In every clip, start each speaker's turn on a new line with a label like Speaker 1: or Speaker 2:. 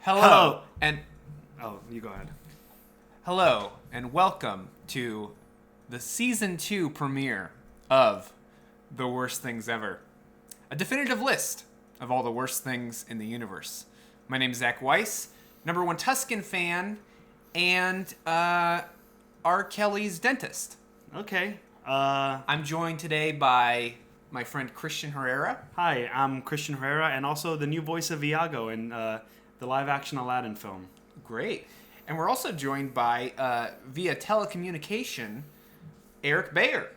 Speaker 1: Hello.
Speaker 2: And
Speaker 1: Oh, you go ahead.
Speaker 2: hello and welcome to the season 2 premiere of The Worst Things Ever. A definitive list of all the worst things in the universe. My name is Zack Weiss, #1 Tuscan fan, and R. Kelly's dentist.
Speaker 1: Okay.
Speaker 2: I'm joined today by my friend Christian Herrera.
Speaker 1: Hi, I'm Christian Herrera, and also the new voice of Iago in the live-action Aladdin film.
Speaker 2: Great. And we're also joined by, via telecommunication, Eric Bayer.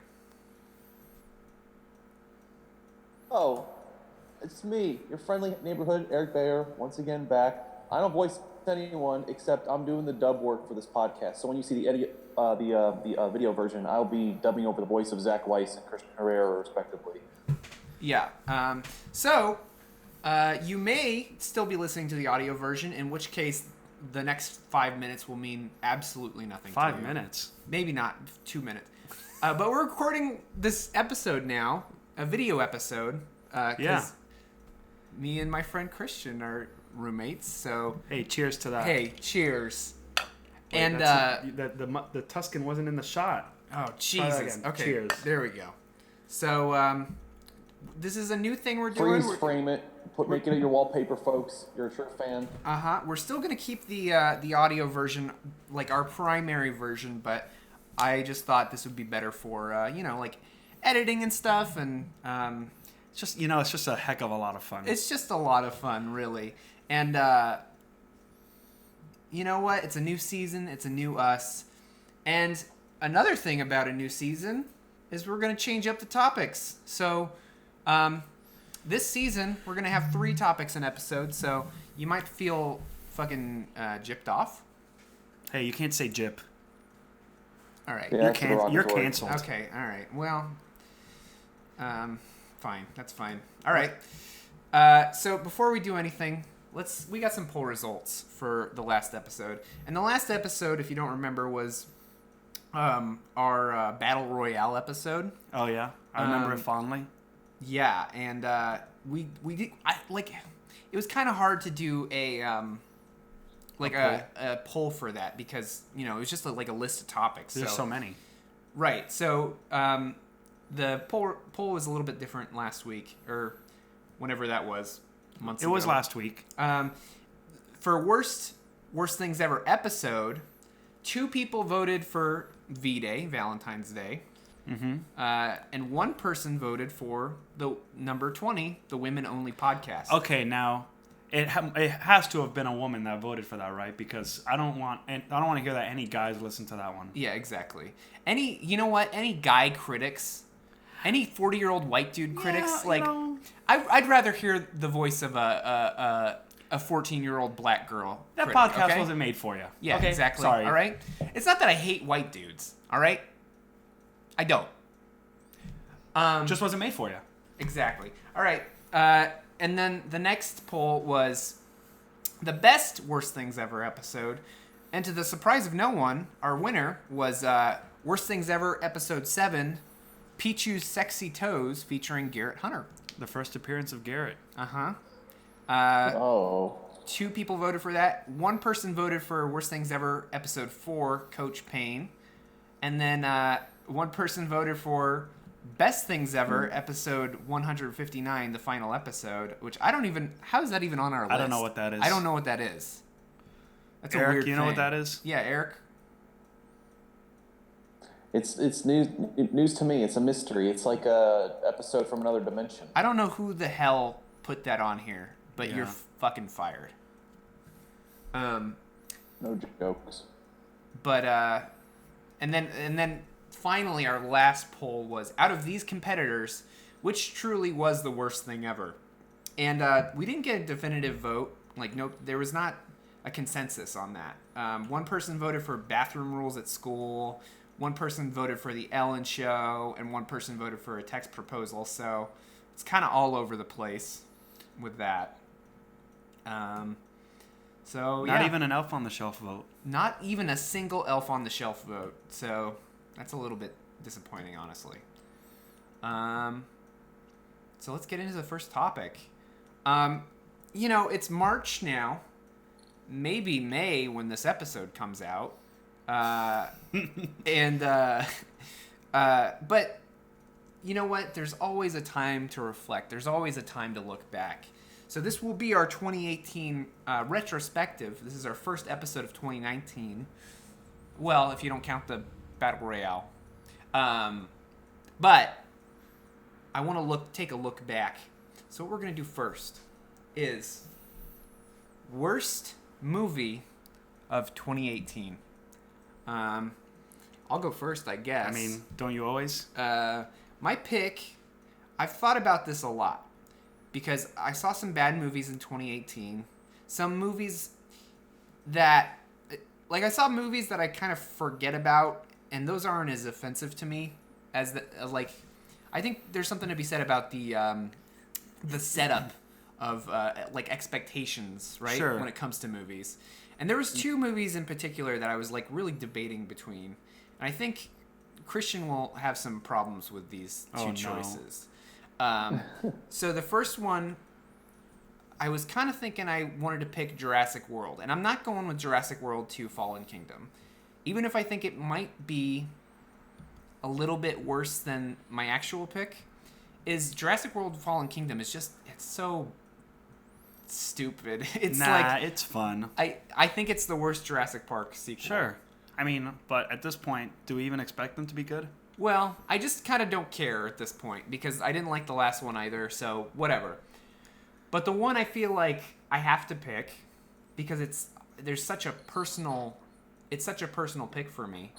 Speaker 3: Oh, it's me, your friendly neighborhood Eric Bayer, once again back. I don't voice anyone except I'm doing the dub work for this podcast. So when you see the video version, I'll be dubbing over the voice of Zack Weiss and Christian Herrera, respectively.
Speaker 2: Yeah. You may still be listening to the audio version, in which case the next 5 minutes will mean absolutely nothing to you.
Speaker 1: 5 minutes?
Speaker 2: Maybe not 2 minutes. But we're recording this episode now, a video episode.
Speaker 1: Yeah.
Speaker 2: Me and my friend Christian are roommates, so...
Speaker 1: Hey, cheers to that.
Speaker 2: Hey, cheers.
Speaker 1: Wait,
Speaker 2: And,
Speaker 1: the Tuscan wasn't in the shot.
Speaker 2: Oh,
Speaker 1: Try that
Speaker 2: Jesus.
Speaker 1: again.
Speaker 2: Okay,
Speaker 1: Cheers.
Speaker 2: there we go. So, this is a new thing we're doing.
Speaker 3: Freeze frame it. Make it your wallpaper, folks. You're a sure fan.
Speaker 2: We're still gonna keep the audio version, like our primary version, but I just thought this would be better for like editing and stuff, and
Speaker 1: It's just, it's just a heck of a lot of fun.
Speaker 2: it's just a lot of fun, really. And you know what? It's a new season. It's a new us. And another thing about a new season is we're gonna change up the topics. So, this season we're gonna have 3 topics an episode. So you might feel fucking gypped off.
Speaker 1: Hey, you can't say jip.
Speaker 2: All right.
Speaker 3: Yeah,
Speaker 1: You're,
Speaker 3: that's derogatory.
Speaker 1: you're canceled.
Speaker 2: Okay. All right. Well, fine. That's fine. All right. So before we do anything, we got some poll results for the last episode. And the last episode, if you don't remember, was our Battle Royale episode.
Speaker 1: Oh, yeah? I remember it fondly.
Speaker 2: Yeah, and we did it was kind of hard to do a poll for that because it was just like a list of topics.
Speaker 1: There's so many.
Speaker 2: Right. So the poll was a little bit different last week or whenever that was. Months ago.
Speaker 1: It was last week.
Speaker 2: For worst things ever episode, 2 people voted for V-Day, Valentine's Day.
Speaker 1: Mm-hmm.
Speaker 2: And 1 person voted for the number 20, the women only podcast.
Speaker 1: Okay, now it has to have been a woman that voted for that, right? Because I don't want to hear that any guys listen to that one.
Speaker 2: Yeah, exactly. Any guy critics, any 40-year-old white dude critics, I'd rather hear the voice of a 14-year-old black girl.
Speaker 1: That
Speaker 2: critic,
Speaker 1: podcast
Speaker 2: okay?
Speaker 1: wasn't made for you.
Speaker 2: Yeah,
Speaker 1: okay?
Speaker 2: exactly.
Speaker 1: Sorry.
Speaker 2: All right. It's not that I hate white dudes. All right. I don't.
Speaker 1: Just wasn't made for you.
Speaker 2: Exactly. All right. And then the next poll was the best worst things ever episode, and to the surprise of no one, our winner was worst things ever episode 7, Pichu's Sexy Toes, featuring Garrett Hunter.
Speaker 1: The first appearance of Garrett.
Speaker 3: Oh.
Speaker 2: 2 people voted for that. 1 person voted for worst things ever episode 4, Coach Payne, and then 1 person voted for Best Things Ever, episode 159, the final episode, which how is that even on our list?
Speaker 1: I don't know what that is.
Speaker 2: I don't know what that is. That's a
Speaker 1: Eric,
Speaker 2: weird
Speaker 1: you know
Speaker 2: thing.
Speaker 1: what that is?
Speaker 2: Yeah, Eric?
Speaker 3: It's news to me. It's a mystery. It's like a episode from another dimension.
Speaker 2: I don't know who the hell put that on here, but
Speaker 1: Yeah.
Speaker 2: you're fucking fired.
Speaker 3: No jokes.
Speaker 2: But, and then finally our last poll was, out of these competitors, which truly was the worst thing ever? And we didn't get a definitive vote. There was not a consensus on that. 1 person voted for bathroom rules at school, 1 person voted for the Ellen Show, and 1 person voted for a text proposal. So it's kind of all over the place with that.
Speaker 1: Not even an Elf on the Shelf vote.
Speaker 2: Not even a single Elf on the Shelf vote. So that's a little bit disappointing, honestly. So let's get into the first topic. It's March now, maybe May when this episode comes out. But you know what? There's always a time to reflect. There's always a time to look back. So this will be our 2018 retrospective. This is our first episode of 2019. Well, if you don't count the Battle Royale. But I want to take a look back. So what we're going to do first is worst movie of 2018. I'll go first, I guess.
Speaker 1: I mean, don't you always?
Speaker 2: My pick, I've thought about this a lot because I saw some bad movies in 2018. Some movies that, like, I saw movies that I kind of forget about, and those aren't as offensive to me as like, I think there's something to be said about the setup of like expectations, right?
Speaker 1: Sure.
Speaker 2: When it comes to movies. And there was two movies in particular that I was like really debating between. And I think Christian will have some problems with these two choices. So the first one, I was kind of thinking I wanted to pick Jurassic World. And I'm not going with Jurassic World 2 Fallen Kingdom. Even if I think it might be a little bit worse than my actual pick, is Jurassic World Fallen Kingdom is just, it's so stupid. It's
Speaker 1: it's fun.
Speaker 2: I think it's the worst Jurassic Park sequel.
Speaker 1: Sure. I mean, but at this point, do we even expect them to be good?
Speaker 2: Well, I just kind of don't care at this point because I didn't like the last one either, so whatever. But the one I feel like I have to pick because it's such a personal pick for me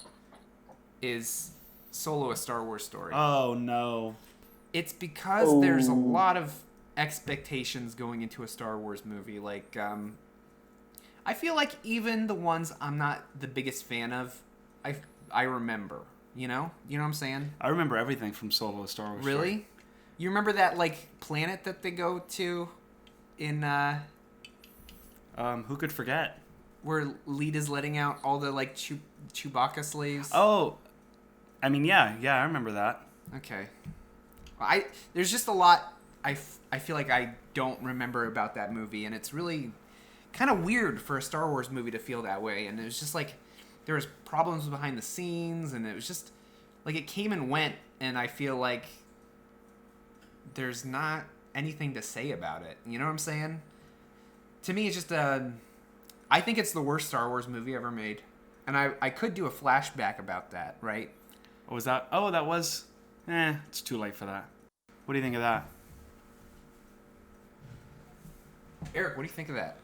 Speaker 2: is Solo: A Star Wars Story.
Speaker 1: Oh no.
Speaker 2: It's because there's a lot of expectations going into a Star Wars movie. Like, I feel like even the ones I'm not the biggest fan of, I remember. You know what I'm saying?
Speaker 1: I remember everything from Solo: A Star Wars Story.
Speaker 2: Really? You remember that like planet that they go to in
Speaker 1: who could forget?
Speaker 2: Where Lead is letting out all the like Chewbacca slaves?
Speaker 1: Oh, I mean, yeah, I remember that.
Speaker 2: Okay. There's just a lot I feel like I don't remember about that movie, and it's really kind of weird for a Star Wars movie to feel that way. And it was just like there was problems behind the scenes, and it was just like it came and went, and I feel like there's not anything to say about it. You know what I'm saying? To me, it's just I think it's the worst Star Wars movie ever made, and I could do a flashback about that, right?
Speaker 1: What was that? Oh, that was. It's too late for that. What do you think of that?
Speaker 2: Eric, what do you think of that?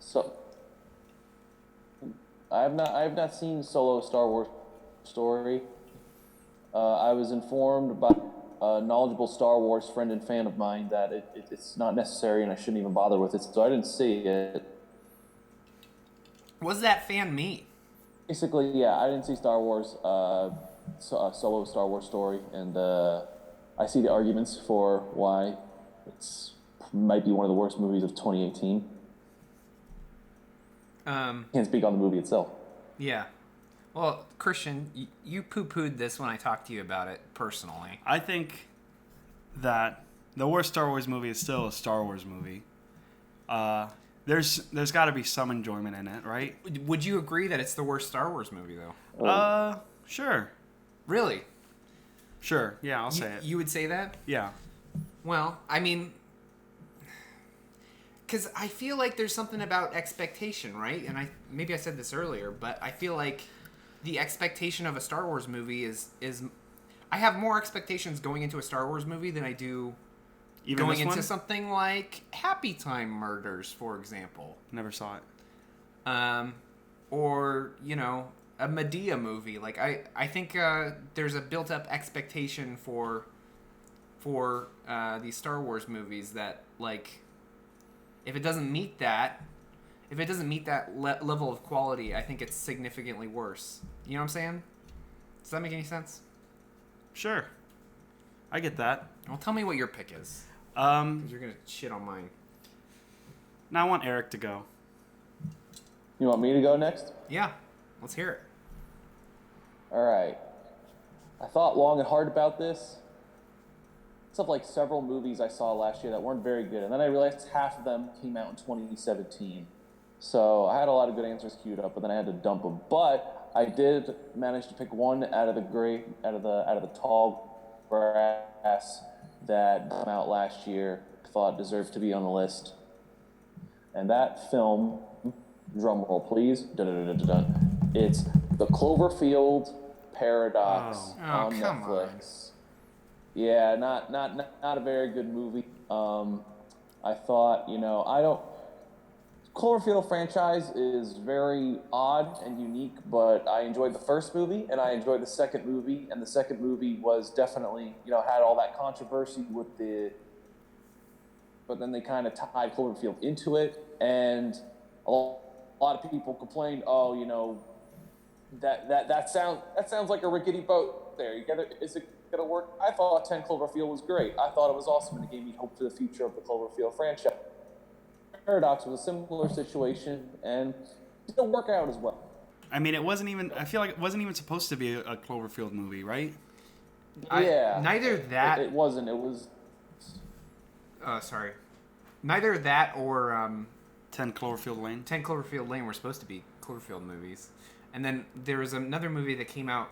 Speaker 3: So I have not seen Solo: Star Wars Story. I was informed by a knowledgeable Star Wars friend and fan of mine that it's not necessary and I shouldn't even bother with it, so I didn't see it.
Speaker 2: What does that fan mean?
Speaker 3: Basically, yeah, I didn't see Star Wars, Solo: Star Wars Story, and I see the arguments for why it's might be one of the worst movies of 2018. Can't speak on the movie itself.
Speaker 2: Yeah. Well, Christian, you poo-pooed this when I talked to you about it personally.
Speaker 1: I think that the worst Star Wars movie is still a Star Wars movie. There's got to be some enjoyment in it, right?
Speaker 2: Would you agree that it's the worst Star Wars movie, though?
Speaker 1: Sure.
Speaker 2: Really?
Speaker 1: Sure. Yeah, I'll say it.
Speaker 2: You would say that?
Speaker 1: Yeah.
Speaker 2: Well, I mean, because I feel like there's something about expectation, right? And maybe I said this earlier, but I feel like the expectation of a Star Wars movie is I have more expectations going into a Star Wars movie than I do
Speaker 1: Even
Speaker 2: going
Speaker 1: this
Speaker 2: into
Speaker 1: one?
Speaker 2: something like Happy Time Murders, for example.
Speaker 1: Never saw it.
Speaker 2: Or, you know, a Medea movie. Like, I think there's a built-up expectation for these Star Wars movies that, like, if it doesn't meet that level of quality, I think it's significantly worse. You know what I'm saying? Does that make any sense?
Speaker 1: Sure. I get that.
Speaker 2: Well, tell me what your pick is. Because you're going to shit on mine.
Speaker 1: Now I want Eric to go.
Speaker 3: You want me to go next?
Speaker 2: Yeah. Let's hear it.
Speaker 3: All right. I thought long and hard about this. It's of like several movies I saw last year that weren't very good, and then I realized half of them came out in 2017. So I had a lot of good answers queued up, but then I had to dump them. But I did manage to pick one out of the tall grass that came out last year. Thought deserved to be on the list, and that film, drum roll please, dun-dun-dun-dun-dun, it's The Cloverfield Paradox
Speaker 2: Oh,
Speaker 3: on
Speaker 2: come on.
Speaker 3: Netflix. Yeah, not a very good movie. I thought, I don't. Cloverfield franchise is very odd and unique, but I enjoyed the first movie and I enjoyed the second movie, and the second movie was definitely, had all that controversy with but then they kind of tied Cloverfield into it, and a lot of people complained, oh, that sounds like a rickety boat there. Is it gonna work? I thought 10 Cloverfield was great. I thought it was awesome, and it gave me hope for the future of the Cloverfield franchise. Paradox was a similar situation and didn't work out as well.
Speaker 1: I mean, it wasn't even. I feel like it wasn't even supposed to be a Cloverfield movie, right?
Speaker 2: Neither that.
Speaker 3: It wasn't. It was.
Speaker 2: Sorry. Neither that or
Speaker 1: 10 Cloverfield Lane.
Speaker 2: 10 Cloverfield Lane were supposed to be Cloverfield movies. And then there was another movie that came out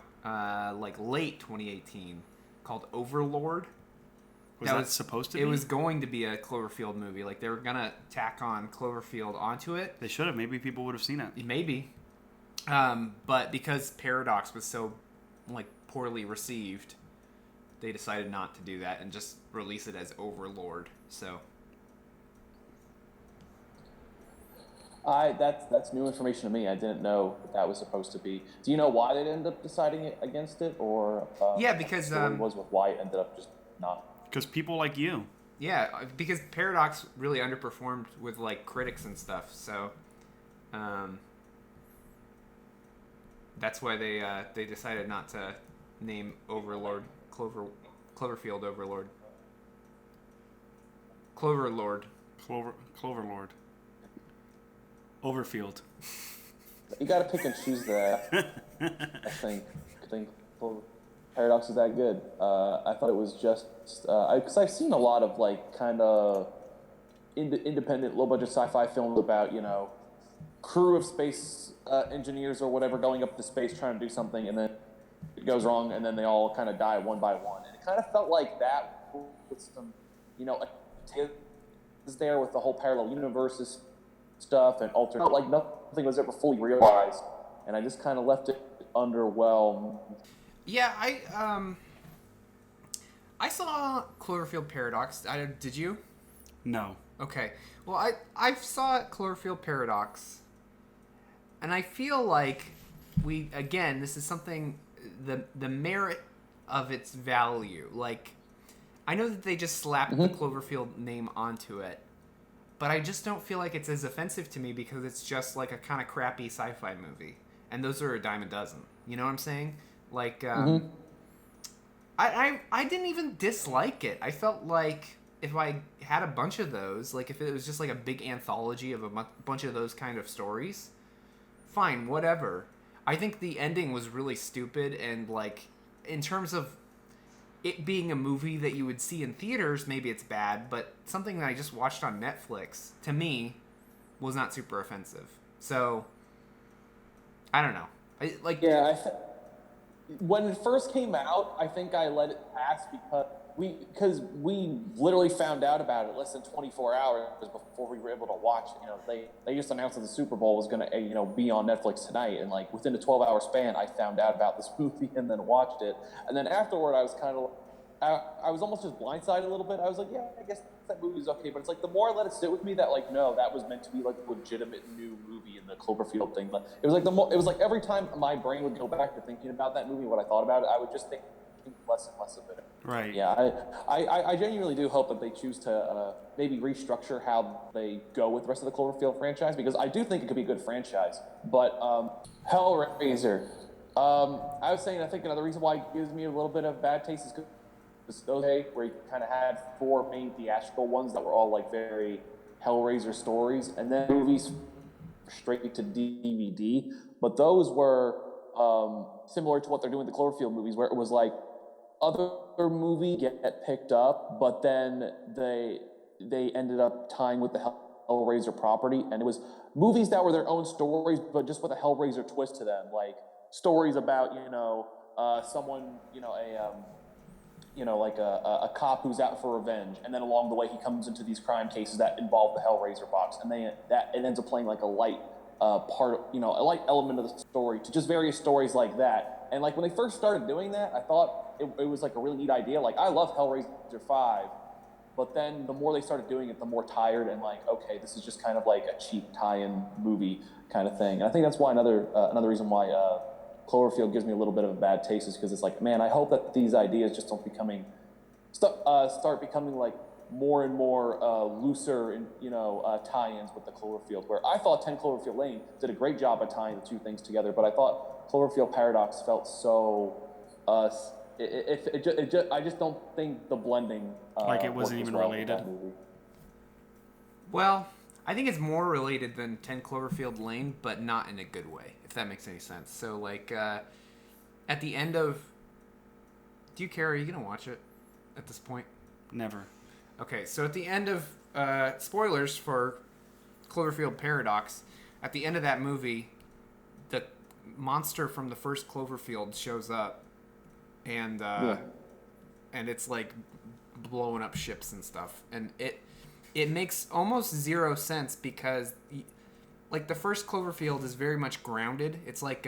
Speaker 2: late 2018 called Overlord.
Speaker 1: Was that supposed to be?
Speaker 2: It was going to be a Cloverfield movie. Like, they were going to tack on Cloverfield onto it.
Speaker 1: They should have. Maybe people would have seen it.
Speaker 2: Maybe. But because Paradox was so, poorly received, they decided not to do that and just release it as Overlord. So...
Speaker 3: That's new information to me. I didn't know that was supposed to be. Do you know why they ended up deciding against it, or
Speaker 2: because
Speaker 3: the story was with why it ended up just not?
Speaker 1: Because people like you.
Speaker 2: Yeah, because Paradox really underperformed with critics and stuff. So, that's why they decided not to name Overlord Cloverfield Overlord. Cloverlord.
Speaker 1: Cloverlord. Overfield.
Speaker 3: You got to pick and choose that. I think Paradox is that good. I thought it was just because I've seen a lot of kind of independent, low budget sci-fi films about crew of space engineers or whatever going up to space trying to do something, and then it goes wrong, and then they all kind of die one by one. And it kind of felt like that with some is there with the whole parallel universes stuff and alternate. Felt like nothing was ever fully realized, and I just kind of left it underwhelmed.
Speaker 2: Yeah, I saw Cloverfield Paradox. Did you?
Speaker 1: No.
Speaker 2: Okay. Well, I saw Cloverfield Paradox, and I feel like this is something, the merit of its value. I know that they just slapped the Cloverfield name onto it, but I just don't feel like it's as offensive to me because it's just a kind of crappy sci-fi movie, and those are a dime a dozen. You know what I'm saying? I didn't even dislike it. I felt like if I had a bunch of those, if it was just a big anthology of a bunch of those kind of stories, fine, whatever. I think the ending was really stupid, and in terms of it being a movie that you would see in theaters, maybe it's bad, but something that I just watched on Netflix, to me, was not super offensive. So, I don't know.
Speaker 3: When it first came out, I think I let it pass because we literally found out about it less than 24 hours before we were able to watch it. They just announced that the Super Bowl was going to be on Netflix tonight, and within a 12-hour span, I found out about this movie and then watched it. And then afterward, I was kind of I was almost just blindsided a little bit. I was like, yeah, I guess that movie's okay, but it's the more I let it sit with me that no, that was meant to be a legitimate new movie in the Cloverfield thing. But it was every time my brain would go back to thinking about that movie, what I thought about it, I would just think less and less of it.
Speaker 1: Right.
Speaker 3: Yeah, I genuinely do hope that they choose to maybe restructure how they go with the rest of the Cloverfield franchise, because I do think it could be a good franchise. But Hellraiser, I was saying I think another reason why it gives me a little bit of bad taste is because those days where you kind of had 4 main theatrical ones that were all very Hellraiser stories, and then movies straight to DVD. But those were similar to what they're doing with the Cloverfield movies, where it was other movie get picked up, but then they ended up tying with the Hellraiser property, and it was movies that were their own stories, but just with a Hellraiser twist to them, like stories about someone like a cop who's out for revenge, and then along the way he comes into these crime cases that involve the Hellraiser box, and that it ends up playing like a light a light element of the story to just various stories like that. And like when they first started doing that, I thought it was like a really neat idea. Like I love Hellraiser 5, but then the more they started doing it, the more tired and like, okay, this is just kind of like a cheap tie-in movie kind of thing. And I think that's why another reason why Cloverfield gives me a little bit of a bad taste is because it's like, man, I hope that these ideas just don't start becoming like more and more looser and tie-ins with the Cloverfield. Where I thought 10 Cloverfield Lane did a great job at tying the two things together, but I thought Cloverfield Paradox felt so. I just don't think the blending
Speaker 1: like it wasn't even related.
Speaker 2: Well, I think it's more related than 10 Cloverfield Lane, but not in a good way, if that makes any sense. So, like, at the end of... Do you care? Are you going to watch it at this point?
Speaker 1: Never.
Speaker 2: Okay, so at the end of... spoilers for Cloverfield Paradox. At the end of that movie, the monster from the first Cloverfield shows up, and it's, like, blowing up ships and stuff. And it makes almost zero sense because, like, the first Cloverfield is very much grounded. It's like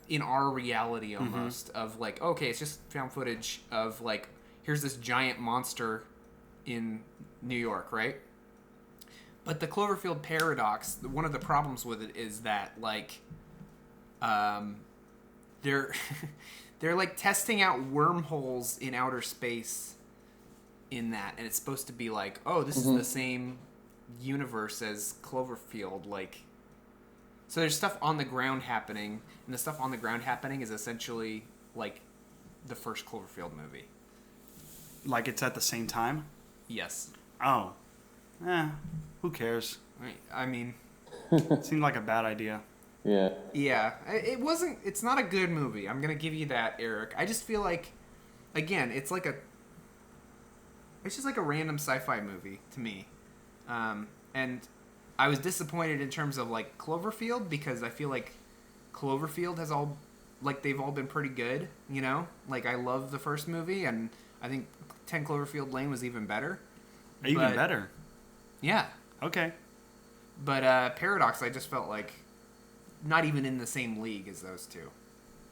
Speaker 2: in our reality almost of like, okay, it's just found footage of like, here's this giant monster in New York, right? But the Cloverfield Paradox, one of the problems with it is that like, they're they're like testing out wormholes in outer space. In that, and it's supposed to be like, oh, this is the same universe as Cloverfield, like, so there's stuff on the ground happening, and the stuff on the ground happening is essentially like the first Cloverfield movie.
Speaker 1: Like it's at the same time?
Speaker 2: Yes.
Speaker 1: Oh. Who cares?
Speaker 2: I mean...
Speaker 1: It seemed like a bad idea.
Speaker 3: Yeah.
Speaker 2: Yeah. It's not a good movie. I'm going to give you that, Eric. I just feel like, again, it's just like a random sci-fi movie to me. And I was disappointed in terms of like Cloverfield because I feel like Cloverfield they've all been pretty good, you know? Like I love the first movie and I think 10 Cloverfield Lane was even better.
Speaker 1: Even better?
Speaker 2: Yeah.
Speaker 1: Okay.
Speaker 2: But Paradox, I just felt like not even in the same league as those two.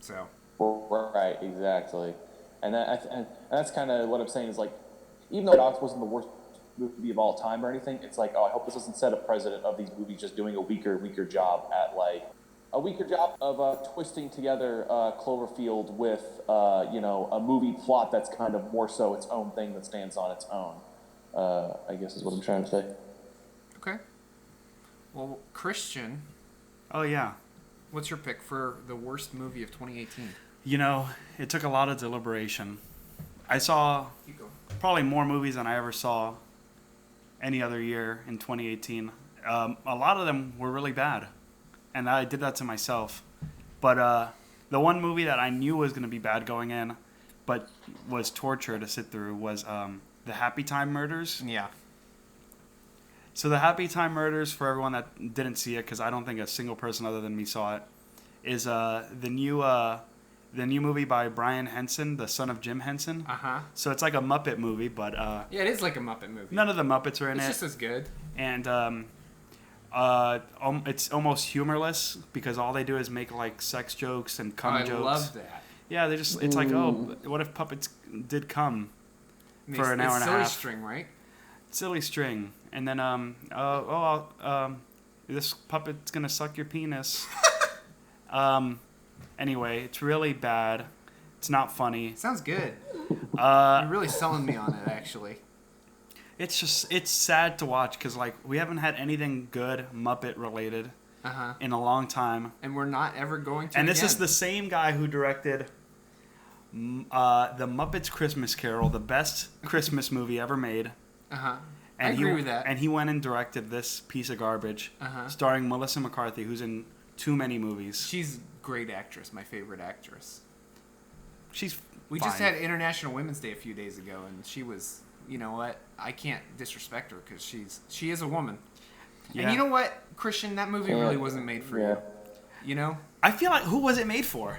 Speaker 2: So.
Speaker 3: Right, exactly. And that's kind of what I'm saying is like, even though Paradox wasn't the worst movie of all time or anything, it's like, oh, I hope this doesn't set a precedent of these movies just doing a weaker job of twisting together Cloverfield with a movie plot that's kind of more so its own thing that stands on its own. I guess is what I'm trying to say.
Speaker 2: Okay. Well, Christian.
Speaker 1: Oh yeah.
Speaker 2: What's your pick for the worst movie of 2018?
Speaker 1: You know, it took a lot of deliberation. I saw probably more movies than I ever saw any other year in 2018. A lot of them were really bad, and I did that to myself. But the one movie that I knew was going to be bad going in, but was torture to sit through, was the Happy Time Murders.
Speaker 2: Yeah.
Speaker 1: So the Happy Time Murders, for everyone that didn't see it, because I don't think a single person other than me saw it, is the new movie by Brian Henson, the son of Jim Henson.
Speaker 2: Uh-huh.
Speaker 1: So it's like a Muppet movie, but...
Speaker 2: yeah, it is like a Muppet movie.
Speaker 1: None of the Muppets are in it.
Speaker 2: It's just as good.
Speaker 1: And it's almost humorless, because all they do is make, like, sex jokes and cum jokes. I love
Speaker 2: that.
Speaker 1: Yeah, they just... It's like, oh, what if puppets did cum for an hour and a half?
Speaker 2: It's silly string, right?
Speaker 1: Silly string. And then, this puppet's gonna suck your penis. Anyway, it's really bad. It's not funny.
Speaker 2: Sounds good. You're really selling me on it, actually.
Speaker 1: It's sad to watch because like we haven't had anything good Muppet related in a long time,
Speaker 2: and we're not ever going to.
Speaker 1: And this is the same guy who directed the Muppets Christmas Carol, the best Christmas movie ever made.
Speaker 2: I agree with that.
Speaker 1: And he went and directed this piece of garbage, starring Melissa McCarthy, who's in too many movies.
Speaker 2: She's a great actress, my favorite actress.
Speaker 1: We
Speaker 2: just had International Women's Day a few days ago, and she was, you know what? I can't disrespect her because she is a woman.
Speaker 1: Yeah.
Speaker 2: And you know what, Christian? That movie really wasn't made for you. You know?
Speaker 1: I feel like, who was it made for?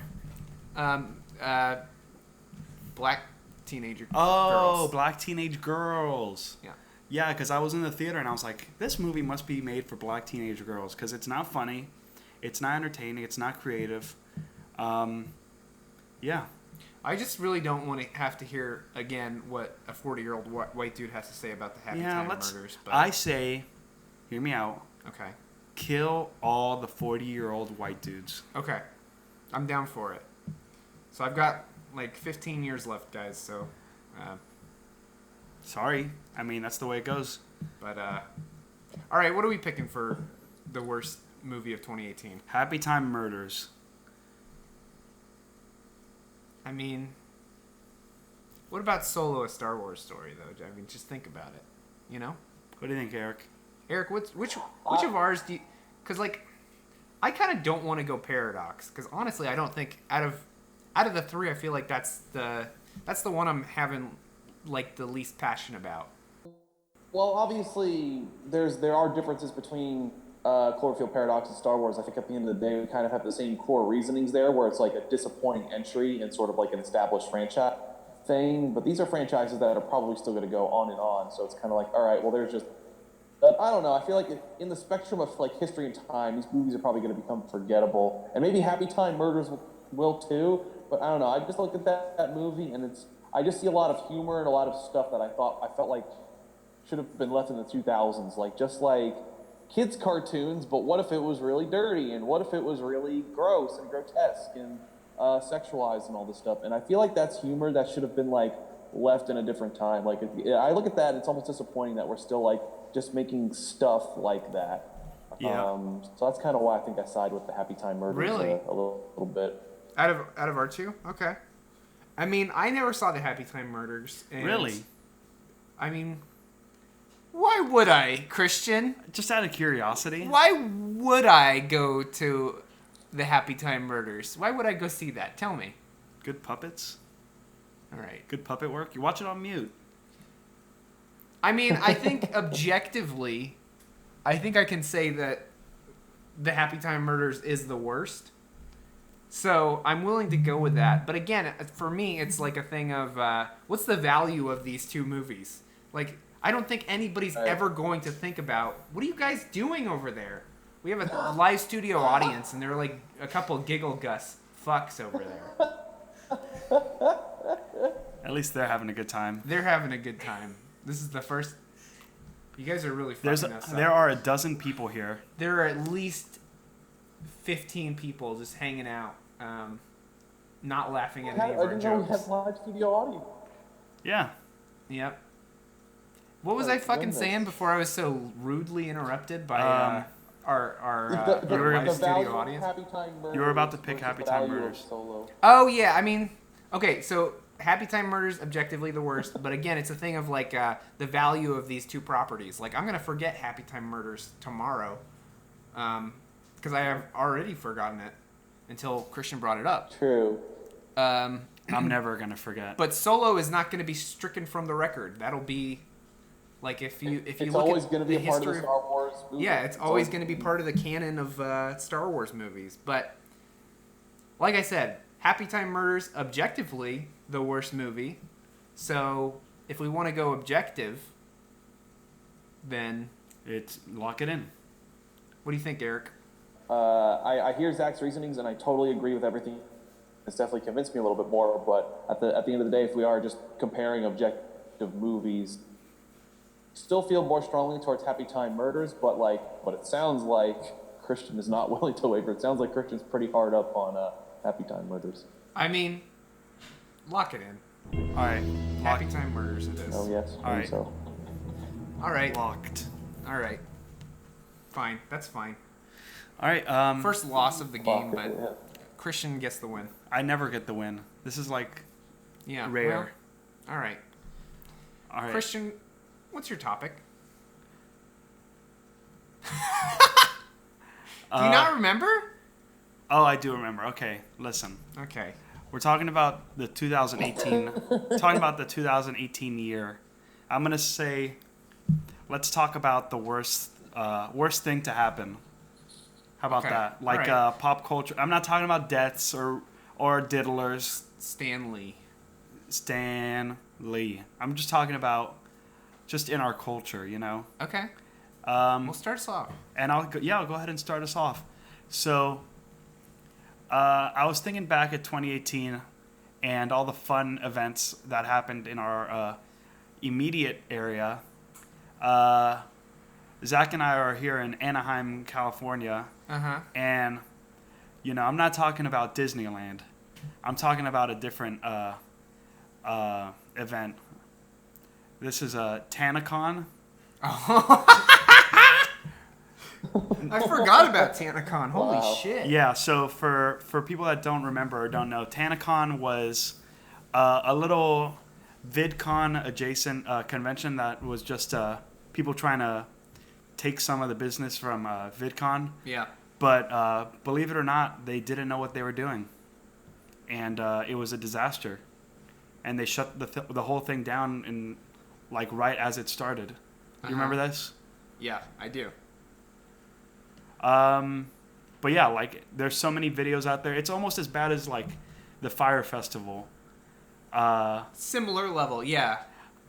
Speaker 2: Black teenager
Speaker 1: Oh,
Speaker 2: girls.
Speaker 1: black teenage girls.
Speaker 2: Yeah.
Speaker 1: Yeah, because I was in the theater and I was like, this movie must be made for black teenage girls because it's not funny, it's not entertaining, it's not creative. Yeah.
Speaker 2: I just really don't want to have to hear again what a 40-year-old white dude has to say about the Happy Time Murders. But
Speaker 1: I say, hear me out.
Speaker 2: okay.
Speaker 1: Kill all the 40-year-old white dudes.
Speaker 2: Okay. I'm down for it. So I've got like 15 years left, guys. So,
Speaker 1: Sorry. I mean, that's the way it goes.
Speaker 2: but all right. What are we picking for the worst movie of 2018?
Speaker 1: Happy Time Murders.
Speaker 2: I mean, what about Solo: A Star Wars Story, though? I mean, just think about it. You know,
Speaker 1: What do you think, Eric?
Speaker 2: Eric, which of ours do you? Because like, I kind of don't want to go Paradox. Because honestly, I don't think out of the three, I feel like that's the one I'm having like the least passion about.
Speaker 3: Well, obviously, there are differences between Cloverfield Paradox and Star Wars. I think at the end of the day, we kind of have the same core reasonings there, where it's like a disappointing entry in sort of like an established franchise thing. But these are franchises that are probably still going to go on and on. So it's kind of like, all right, well, there's just, I don't know. I feel like in the spectrum of like history and time, these movies are probably going to become forgettable, and maybe Happy Time Murders will too. But I don't know. I just look at that movie, and I just see a lot of humor and a lot of stuff that I felt like should have been left in the 2000s, like just like kids' cartoons. But what if it was really dirty, and what if it was really gross and grotesque and sexualized and all this stuff? And I feel like that's humor that should have been like left in a different time. Like I look at that, and it's almost disappointing that we're still like just making stuff like that.
Speaker 1: Yeah.
Speaker 3: So that's kind of why I think I side with the Happy Time Murders
Speaker 2: Really?
Speaker 3: a little bit.
Speaker 2: Out of our two, okay. I mean, I never saw the Happy Time Murders. And
Speaker 1: Really?
Speaker 2: I mean, why would I, Christian?
Speaker 1: Just out of curiosity.
Speaker 2: Why would I go to the Happy Time Murders? Why would I go see that? Tell me.
Speaker 1: Good puppets.
Speaker 2: All right.
Speaker 1: Good puppet work. You watch it on mute.
Speaker 2: I mean, I think objectively, I think I can say that the Happy Time Murders is the worst. So I'm willing to go with that. But again, for me, it's like a thing of what's the value of these two movies? Like, I don't think anybody's ever going to think about, what are you guys doing over there? We have a live studio audience, and there are like a couple giggle gus fucks over there.
Speaker 1: At least they're having a good time.
Speaker 2: They're having a good time. This is the first. You guys are really fucking us up.
Speaker 1: There are a dozen people here.
Speaker 2: There are at least 15 people just hanging out, not laughing at any of
Speaker 3: I
Speaker 2: our
Speaker 3: didn't know we
Speaker 2: jokes.
Speaker 3: had live studio audience.
Speaker 1: Yeah.
Speaker 2: Yep. What was I fucking saying before I was so rudely interrupted by our
Speaker 3: The
Speaker 2: live
Speaker 3: value
Speaker 2: studio
Speaker 3: of
Speaker 2: audience?
Speaker 3: Happy Time Murders
Speaker 1: You were about to pick
Speaker 3: versus
Speaker 1: Happy
Speaker 3: the
Speaker 1: Time
Speaker 3: value of
Speaker 1: Murders.
Speaker 3: Solo.
Speaker 2: Oh yeah, I mean, okay, so Happy Time Murders objectively the worst, but again, it's a thing of like the value of these two properties. Like, I'm gonna forget Happy Time Murders tomorrow, because I have already forgotten it until Christian brought it up.
Speaker 3: True.
Speaker 1: I'm never going to forget.
Speaker 2: But Solo is not going to be stricken from the record. That'll be like if you
Speaker 3: It's
Speaker 2: look
Speaker 3: always
Speaker 2: at
Speaker 3: going to be
Speaker 2: the
Speaker 3: a part of
Speaker 2: history
Speaker 3: the Star Wars movie.
Speaker 2: yeah, it's always going to be part of the canon of Star Wars movies. But like I said, Happy Time Murders objectively the worst movie. So if we want to go objective, then
Speaker 1: It's lock it in.
Speaker 2: what do you think, Eric?
Speaker 3: I hear Zach's reasonings, and I totally agree with everything. It's definitely convinced me a little bit more. But at the end of the day, if we are just comparing objective movies, still feel more strongly towards Happy Time Murders. But it sounds like Christian is not willing to waver. It sounds like Christian's pretty hard up on Happy Time Murders.
Speaker 2: I mean, lock it in.
Speaker 1: All right.
Speaker 2: Happy Time Murders it is.
Speaker 3: Oh yes,
Speaker 1: All right.
Speaker 3: so.
Speaker 2: All right.
Speaker 1: Locked.
Speaker 2: All right. Fine. That's fine.
Speaker 1: All right.
Speaker 2: First loss of the game,
Speaker 3: Fuck,
Speaker 2: but
Speaker 3: yeah.
Speaker 2: Christian gets the win.
Speaker 1: I never get the win. This is like
Speaker 2: Yeah.
Speaker 1: rare.
Speaker 2: Well, all right.
Speaker 1: All right.
Speaker 2: Christian, what's your topic? Do you not remember?
Speaker 1: Oh, I do remember. Okay, listen.
Speaker 2: Okay.
Speaker 1: We're talking about the 2018. Talking about the 2018 year. I'm gonna say, let's talk about the worst Worst thing to happen. How about
Speaker 2: Okay.
Speaker 1: that? Like
Speaker 2: All right.
Speaker 1: pop culture. I'm not talking about deaths or diddlers.
Speaker 2: Stanley.
Speaker 1: Stan Lee. I'm just talking about just in our culture, you know.
Speaker 2: Okay. We'll start us off.
Speaker 1: And I'll go ahead and start us off. So, I was thinking back at 2018 and all the fun events that happened in our immediate area. Zach and I are here in Anaheim, California, and I'm not talking about Disneyland. I'm talking about a different event. This is a TanaCon.
Speaker 2: I forgot about TanaCon. Holy shit.
Speaker 1: Yeah, so for people that don't remember or don't know, TanaCon was a little VidCon adjacent convention that was just people trying to take some of the business from VidCon.
Speaker 2: Yeah.
Speaker 1: But believe it or not, they didn't know what they were doing. And it was a disaster. And they shut the whole thing down in right as it started. You remember this?
Speaker 2: Yeah, I do.
Speaker 1: But yeah, there's so many videos out there. It's almost as bad as the Fire Festival.
Speaker 2: Similar level, yeah.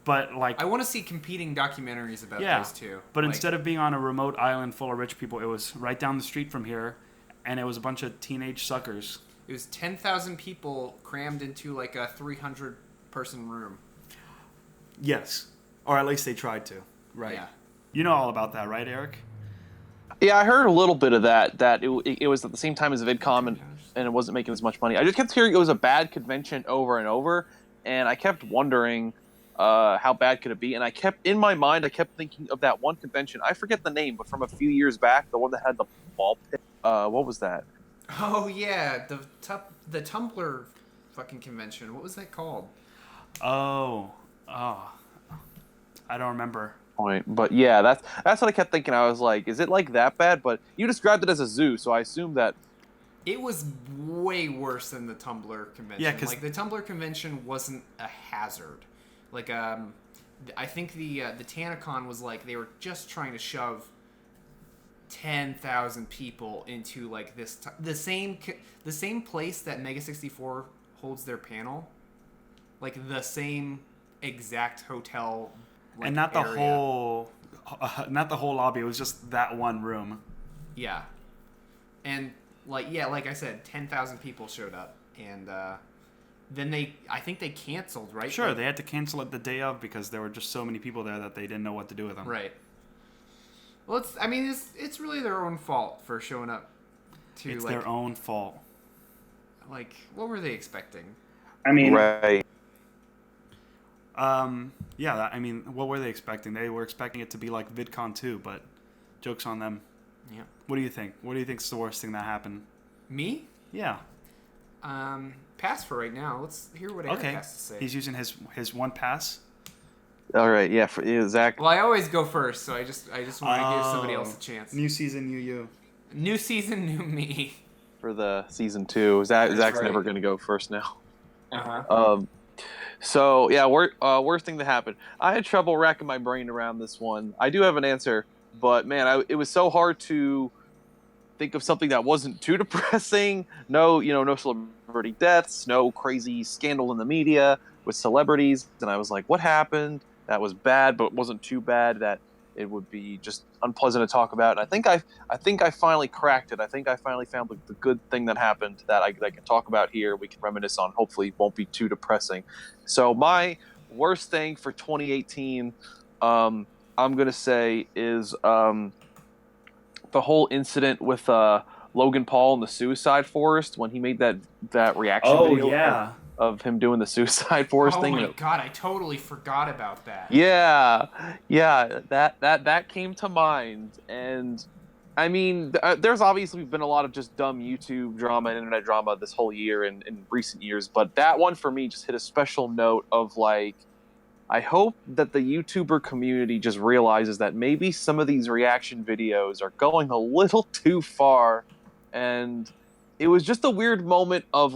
Speaker 1: But
Speaker 2: I want to see competing documentaries about those two.
Speaker 1: But instead of being on a remote island full of rich people, it was right down the street from here, and it was a bunch of teenage suckers.
Speaker 2: It was 10,000 people crammed into a 300-person room.
Speaker 1: Yes, or at least they tried to. Right.
Speaker 2: Yeah.
Speaker 1: You know all about that, right, Eric?
Speaker 3: Yeah, I heard a little bit of that. That it was at the same time as VidCon, and it wasn't making as much money. I just kept hearing it was a bad convention over and over, and I kept wondering how bad could it be. And I kept thinking of that one convention. I forget the name, but from a few years back, the one that had the ball pit. What was that?
Speaker 2: Oh yeah, the Tumblr fucking convention. What was that called?
Speaker 1: Oh, I don't remember.
Speaker 3: Point, but yeah, that's what I kept thinking. I was like, is it that bad? But you described it as a zoo, so I assumed that
Speaker 2: it was way worse than the Tumblr convention.
Speaker 1: Yeah, because
Speaker 2: the Tumblr convention wasn't a hazard. I think the TanaCon was they were just trying to shove 10,000 people into the same place that Mega 64 holds their panel, the same exact hotel.
Speaker 1: And not the
Speaker 2: area.
Speaker 1: not the whole lobby. It was just that one room.
Speaker 2: Yeah, and like I said, 10,000 people showed up, and then I think they canceled, right?
Speaker 1: Sure, they had to cancel it the day of because there were just so many people there that they didn't know what to do with them.
Speaker 2: Right. Well, it's really their own fault for showing up.
Speaker 1: It's their own fault.
Speaker 2: What were they expecting?
Speaker 1: I mean,
Speaker 3: right.
Speaker 1: What were they expecting? They were expecting it to be like VidCon 2, but joke's on them.
Speaker 2: Yeah.
Speaker 1: What do you think? What do you think's the worst thing that happened?
Speaker 2: Me?
Speaker 1: Yeah.
Speaker 2: Pass for right now. Let's hear what Eric has to say.
Speaker 1: He's using his one pass.
Speaker 3: All right, yeah, Zach.
Speaker 2: Well, I always go first, so I just want to give somebody else a chance.
Speaker 1: New season, new you.
Speaker 2: New season, new me.
Speaker 3: For the season 2, Zach's
Speaker 2: right.
Speaker 3: never going to go first now.
Speaker 2: Uh-huh.
Speaker 3: So yeah, worst thing that happened. I had trouble racking my brain around this one. I do have an answer, but man, it was so hard to think of something that wasn't too depressing. No celebrity deaths, no crazy scandal in the media with celebrities. And I was like, what happened? That was bad, but it wasn't too bad that it would be just unpleasant to talk about. And I think I finally cracked it. I think I finally found the good thing that happened that I can talk about here. We can reminisce on. Hopefully, it won't be too depressing. So my worst thing for 2018, I'm gonna say is the whole incident with Logan Paul in the Suicide Forest when he made that reaction video of him doing the Suicide Forest thing.
Speaker 2: Oh my god, I totally forgot about that.
Speaker 3: Yeah, that came to mind, and I mean, there's obviously been a lot of just dumb YouTube drama and internet drama this whole year and in recent years, but that one for me just hit a special note of I hope that the YouTuber community just realizes that maybe some of these reaction videos are going a little too far, and it was just a weird moment of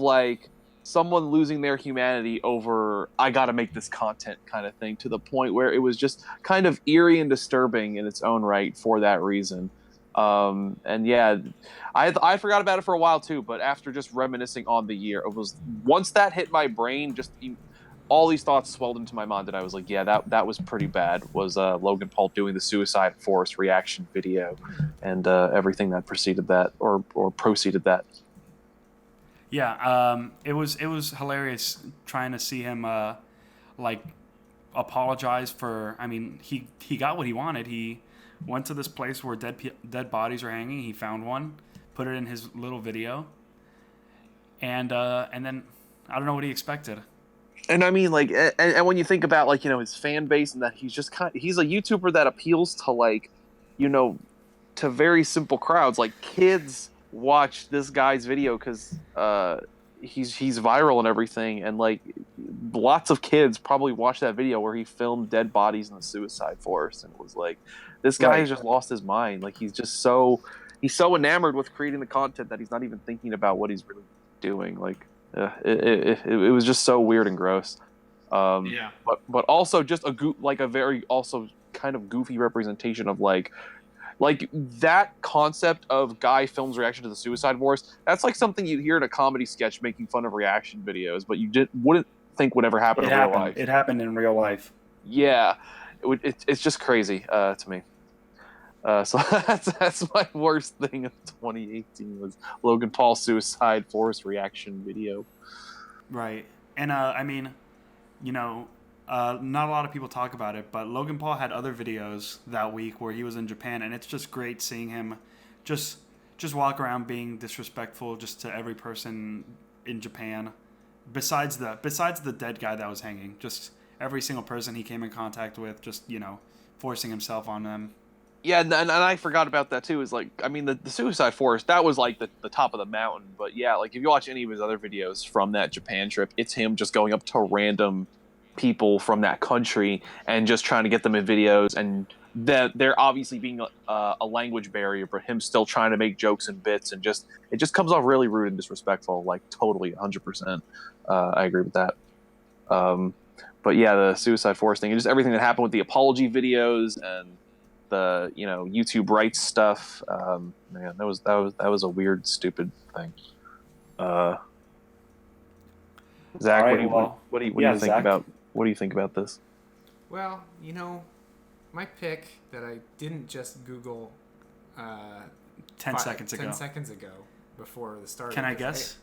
Speaker 3: someone losing their humanity over I gotta make this content kind of thing, to the point where it was just kind of eerie and disturbing in its own right for that reason. And yeah, I forgot about it for a while too, but after just reminiscing on the year, it was once that hit my brain, just all these thoughts swelled into my mind, and I was like, yeah, that was pretty bad. Was Logan Paul doing the Suicide Forest reaction video, and everything that preceded that or proceeded that.
Speaker 1: Yeah, it was hilarious trying to see him like apologize for. I mean, he got what he wanted. He went to this place where dead bodies are hanging. He found one, put it in his little video, and then I don't know what he expected.
Speaker 3: And I mean, like, and when you think about, like, his fan base, and that he's just he's a YouTuber that appeals to, like, to very simple crowds. Like, kids watch this guy's video because he's viral and everything, and like lots of kids probably watched that video where he filmed dead bodies in the suicide forest, and was like, this guy has just lost his mind. Like, he's so enamored with creating the content that he's not even thinking about what he's really doing. Like, it was just so weird and gross. But also just a very also kind of goofy representation of like that concept of guy films reaction to the suicide forest. That's like something you'd hear in a comedy sketch making fun of reaction videos, but you wouldn't think would ever happen in real life.
Speaker 1: It happened in real life.
Speaker 3: Yeah, it's just crazy to me. So that's my worst thing of 2018 was Logan Paul's Suicide Forest reaction video.
Speaker 1: Right, and I mean, not a lot of people talk about it, but Logan Paul had other videos that week where he was in Japan, and it's just great seeing him just walk around being disrespectful just to every person in Japan, besides the dead guy that was hanging, just every single person he came in contact with, just forcing himself on them.
Speaker 3: Yeah, and I forgot about that too. Is like, I mean, the Suicide Forest, that was like the top of the mountain, but yeah, like if you watch any of his other videos from that Japan trip, it's him just going up to random people from that country and just trying to get them in videos, and that they're obviously being a language barrier, but him still trying to make jokes and bits, and it just comes off really rude and disrespectful. Like, totally 100%. I agree with that. But yeah, the Suicide Forest thing, and just everything that happened with the apology videos and the YouTube rights stuff. Man, that was a weird, stupid thing. Zach,
Speaker 1: right,
Speaker 3: what do you think about? What do you think about this?
Speaker 2: Well, my pick that I didn't just Google
Speaker 1: 10 seconds ago.
Speaker 2: 10 seconds ago before the start.
Speaker 1: Can I guess?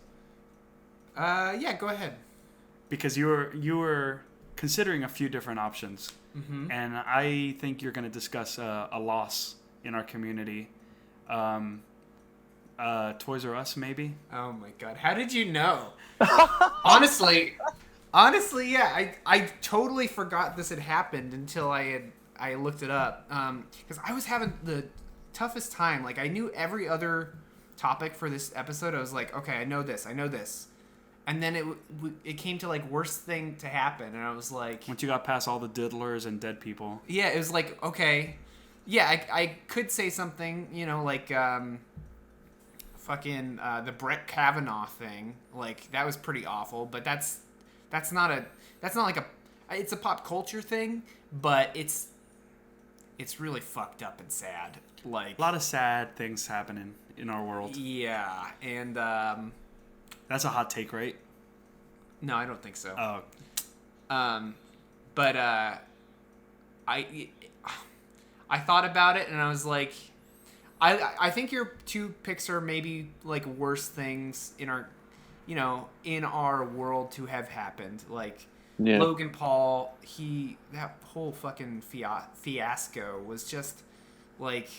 Speaker 2: Yeah, go ahead.
Speaker 1: Because you were considering a few different options, and I think you're going to discuss a loss in our community. Toys R Us, maybe?
Speaker 2: Oh my God! How did you know? Honestly, yeah. I totally forgot this had happened until I looked it up. Because I was having the toughest time. Like, I knew every other topic for this episode. I was like, okay, I know this, and then it came to like worst thing to happen, and I was like,
Speaker 1: once you got past all the diddlers and dead people.
Speaker 2: Yeah, it was like, okay, yeah, I could say something, like fucking the Brett Kavanaugh thing. Like, that was pretty awful, but that's not like it's a pop culture thing, but it's really fucked up and sad. Like,
Speaker 1: a lot of sad things happening in our world.
Speaker 2: Yeah, and
Speaker 1: that's a hot take, right?
Speaker 2: No, I don't think so.
Speaker 1: Oh.
Speaker 2: But I thought about it, and I was like, I think your two picks are maybe like worst things in our world to have happened. Like, yeah. Logan Paul, that whole fucking fiasco was just like,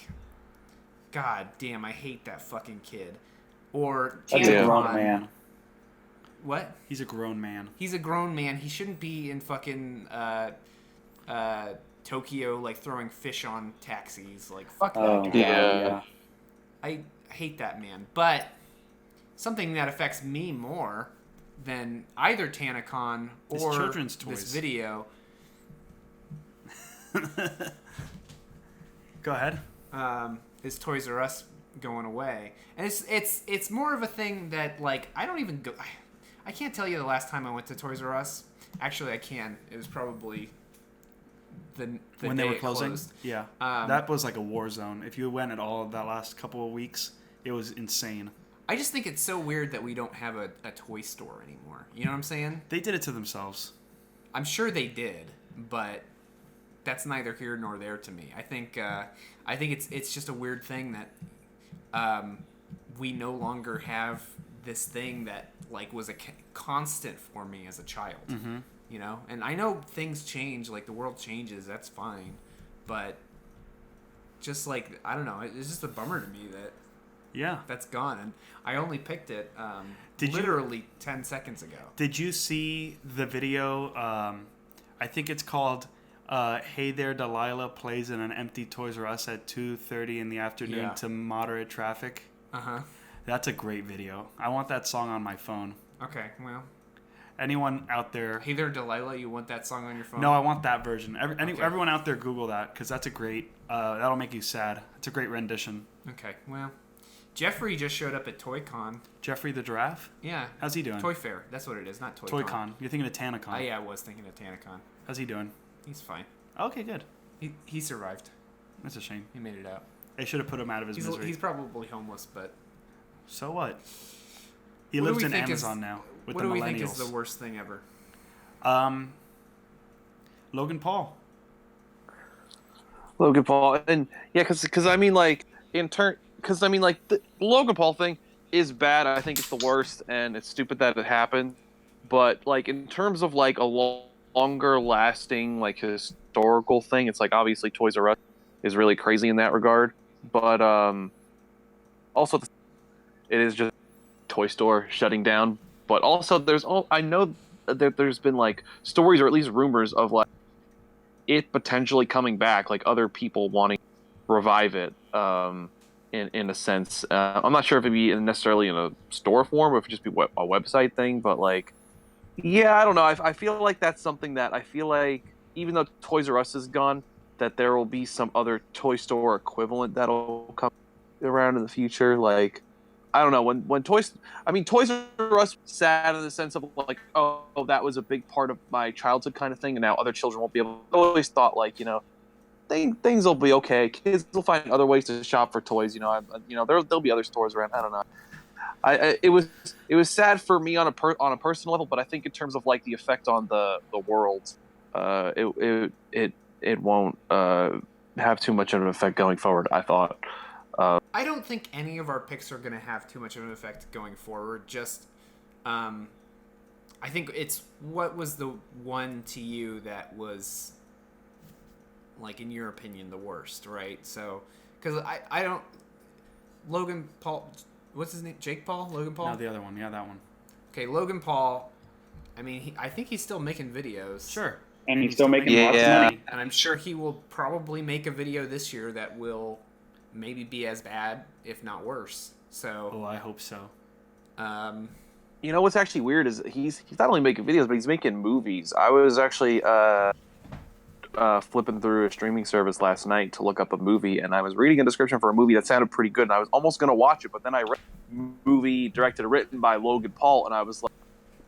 Speaker 2: God damn, I hate that fucking kid. Or
Speaker 1: That's a grown man.
Speaker 2: What?
Speaker 1: He's a grown man.
Speaker 2: He's a grown man. He shouldn't be in fucking Tokyo, like, throwing fish on taxis. Like, fuck that guy.
Speaker 3: Yeah.
Speaker 2: I hate that man. But something that affects me more than either TanaCon or
Speaker 1: children's toys.
Speaker 2: This video.
Speaker 1: Go ahead.
Speaker 2: Is Toys R Us going away, and it's more of a thing that, like, I don't even go. I can't tell you the last time I went to Toys R Us. Actually, I can. It was probably the
Speaker 1: when
Speaker 2: day
Speaker 1: they were
Speaker 2: it
Speaker 1: closing.
Speaker 2: closed.
Speaker 1: Yeah, that was like a war zone. If you went at all that last couple of weeks, it was insane.
Speaker 2: I just think it's so weird that we don't have a toy store anymore. You know what I'm saying?
Speaker 1: They did it to themselves.
Speaker 2: I'm sure they did, but that's neither here nor there to me. I think it's just a weird thing that we no longer have this thing that like was a constant for me as a child.
Speaker 1: Mm-hmm.
Speaker 2: You know, and I know things change, like the world changes. That's fine, but just like I don't know, it's just a bummer to me that that's gone. And I only picked it literally 10 seconds ago.
Speaker 1: Did you see the video? I think it's called "Hey There, Delilah" plays in an empty Toys R Us at 2:30 in the afternoon to moderate traffic. That's a great video. I want that song on my phone.
Speaker 2: Okay, well.
Speaker 1: Anyone out there?
Speaker 2: Hey There, Delilah, you want that song on your phone?
Speaker 1: No, I want that version. Everyone out there, Google that because that's a great. That'll make you sad. It's a great rendition.
Speaker 2: Okay, well, Jeffrey just showed up at ToyCon.
Speaker 1: Jeffrey the giraffe?
Speaker 2: Yeah.
Speaker 1: How's he doing?
Speaker 2: Toy Fair. That's what it is, not ToyCon.
Speaker 1: ToyCon. You're thinking of TanaCon.
Speaker 2: Yeah, I was thinking of TanaCon.
Speaker 1: How's he doing?
Speaker 2: He's fine.
Speaker 1: Okay, good.
Speaker 2: He survived.
Speaker 1: That's a shame.
Speaker 2: He made it out.
Speaker 1: They should have put him out of his misery.
Speaker 2: He's probably homeless, but...
Speaker 1: So what? He lives in Amazon now with the millennials. What do we think
Speaker 2: is the worst thing ever?
Speaker 1: Logan Paul.
Speaker 4: Logan Paul, and yeah, because I mean, like because I mean, like the Logan Paul thing is bad. I think it's the worst, and it's stupid that it happened. But like in terms of like a longer lasting like historical thing, it's like obviously Toys R Us is really crazy in that regard. But also it is just toy store shutting down. But also I know that there's been like stories or at least rumors of like it potentially coming back, like other people wanting to revive it in a sense. I'm not sure if it'd be necessarily in a store form or if it'd just be a website thing, but like, yeah, I don't know. I feel like that's something that I feel like even though Toys R Us is gone, that there will be some other toy store equivalent that'll come around in the future. Like, I don't know, when Toys R Us sad in the sense of like, oh, that was a big part of my childhood kind of thing, and now other children won't be able. I always thought like, you know, things will be okay. Kids will find other ways to shop for toys. You know, there'll be other stores around. I don't know. It was sad for me on a personal level, but I think in terms of like the effect on the world, it won't have too much of an effect going forward, I thought.
Speaker 2: I don't think any of our picks are going to have too much of an effect going forward. Just, I think it's what was the one to you that was, like, in your opinion, the worst, right? So, because I don't... Logan Paul... What's his name? Jake Paul? Logan Paul?
Speaker 1: No, the other one. Yeah, that one.
Speaker 2: Okay, Logan Paul, I mean, I think he's still making videos.
Speaker 1: Sure.
Speaker 5: And he's still making lots of money.
Speaker 2: And I'm sure he will probably make a video this year that will maybe be as bad, if not worse. So...
Speaker 1: Oh, I hope so.
Speaker 4: You know what's actually weird is he's not only making videos, but he's making movies. I was actually flipping through a streaming service last night to look up a movie, and I was reading a description for a movie that sounded pretty good, and I was almost going to watch it, but then I read a movie directed and written by Logan Paul, and I was like,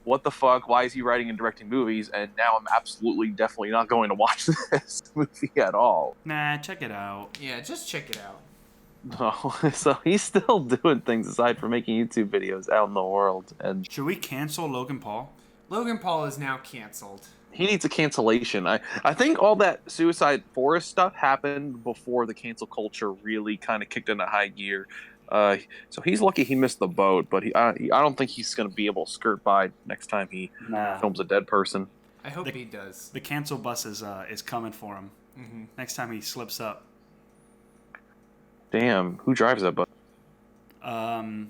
Speaker 4: what the fuck? Why is he writing and directing movies? And now I'm absolutely, definitely not going to watch this movie at all.
Speaker 1: Nah, check it out.
Speaker 2: Yeah, just check it out.
Speaker 4: No, so he's still doing things aside from making YouTube videos out in the world. And
Speaker 1: should we cancel Logan Paul?
Speaker 2: Logan Paul is now canceled.
Speaker 4: He needs a cancellation. I think all that Suicide Forest stuff happened before the cancel culture really kind of kicked into high gear. So he's lucky he missed the boat, but I don't think he's going to be able to skirt by next time he films a dead person.
Speaker 2: I hope he does.
Speaker 1: The cancel bus is coming for him.
Speaker 2: Mm-hmm.
Speaker 1: Next time he slips up.
Speaker 4: Damn, who drives that bus?
Speaker 2: Salma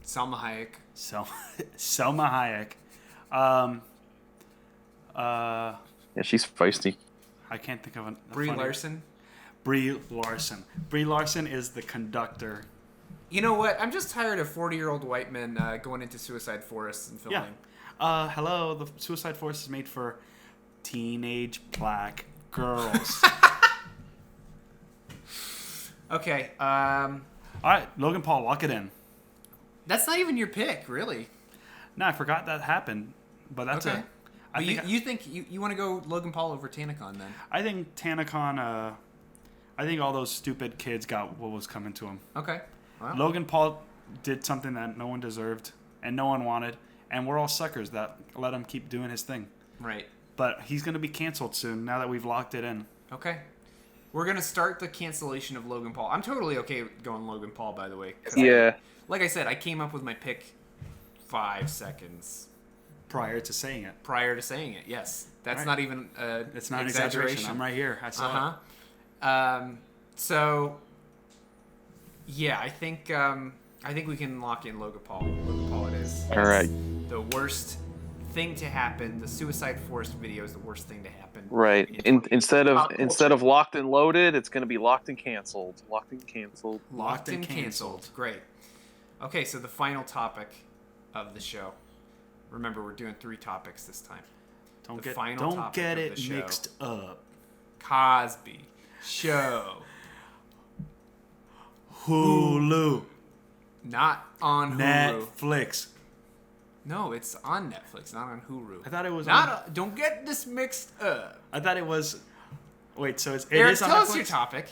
Speaker 2: Hayek.
Speaker 1: Selma Hayek.
Speaker 4: Yeah, she's feisty.
Speaker 1: I can't think of a
Speaker 2: Brie Larson.
Speaker 1: Brie Larson is the conductor.
Speaker 2: You know what? I'm just tired of 40-year-old white men going into Suicide Forests and filming.
Speaker 1: Yeah. Hello, the Suicide Forest is made for teenage black girls.
Speaker 2: Okay.
Speaker 1: All right, Logan Paul, lock it in.
Speaker 2: That's not even your pick, really.
Speaker 1: No, I forgot that happened. But that's
Speaker 2: Okay.
Speaker 1: I think
Speaker 2: you think you want to go Logan Paul over TanaCon then?
Speaker 1: I think TanaCon. I think all those stupid kids got what was coming to them.
Speaker 2: Okay. Wow.
Speaker 1: Logan Paul did something that no one deserved and no one wanted, and we're all suckers that let him keep doing his thing.
Speaker 2: Right.
Speaker 1: But he's going to be canceled soon now that we've locked it in.
Speaker 2: Okay. We're going to start the cancellation of Logan Paul. I'm totally okay with going Logan Paul, by the way.
Speaker 4: Yeah.
Speaker 2: Like I said, I came up with my pick 5 seconds
Speaker 1: Prior to saying it.
Speaker 2: prior to saying it. Yes. That's
Speaker 1: Right.
Speaker 2: not even
Speaker 1: It's not an exaggeration. I'm right here. I saw it.
Speaker 2: So, yeah, I think we can lock in Logan Paul. Logan Paul it is.
Speaker 4: All right.
Speaker 2: The worst thing to happen. The Suicide Forest video is the worst thing to happen.
Speaker 4: Right. Instead
Speaker 3: Pop
Speaker 4: of locked and loaded, it's going to be locked and canceled. Locked and canceled.
Speaker 2: Locked and canceled. Great. Okay, so the final topic of the show. Remember, we're doing 3 topics this time.
Speaker 1: Don't
Speaker 2: The
Speaker 1: get
Speaker 2: final
Speaker 1: don't
Speaker 2: topic
Speaker 1: get
Speaker 2: of
Speaker 1: it
Speaker 2: the show.
Speaker 1: mixed up.
Speaker 2: Cosby Show.
Speaker 1: Hulu,
Speaker 2: Not on Hulu.
Speaker 1: Netflix.
Speaker 2: No, it's on Netflix, not on Hulu.
Speaker 1: I thought it was
Speaker 2: Don't get this mixed up.
Speaker 1: I thought it was. Wait, so it
Speaker 2: Eric,
Speaker 1: is on
Speaker 2: tell
Speaker 1: Netflix?
Speaker 2: us your topic.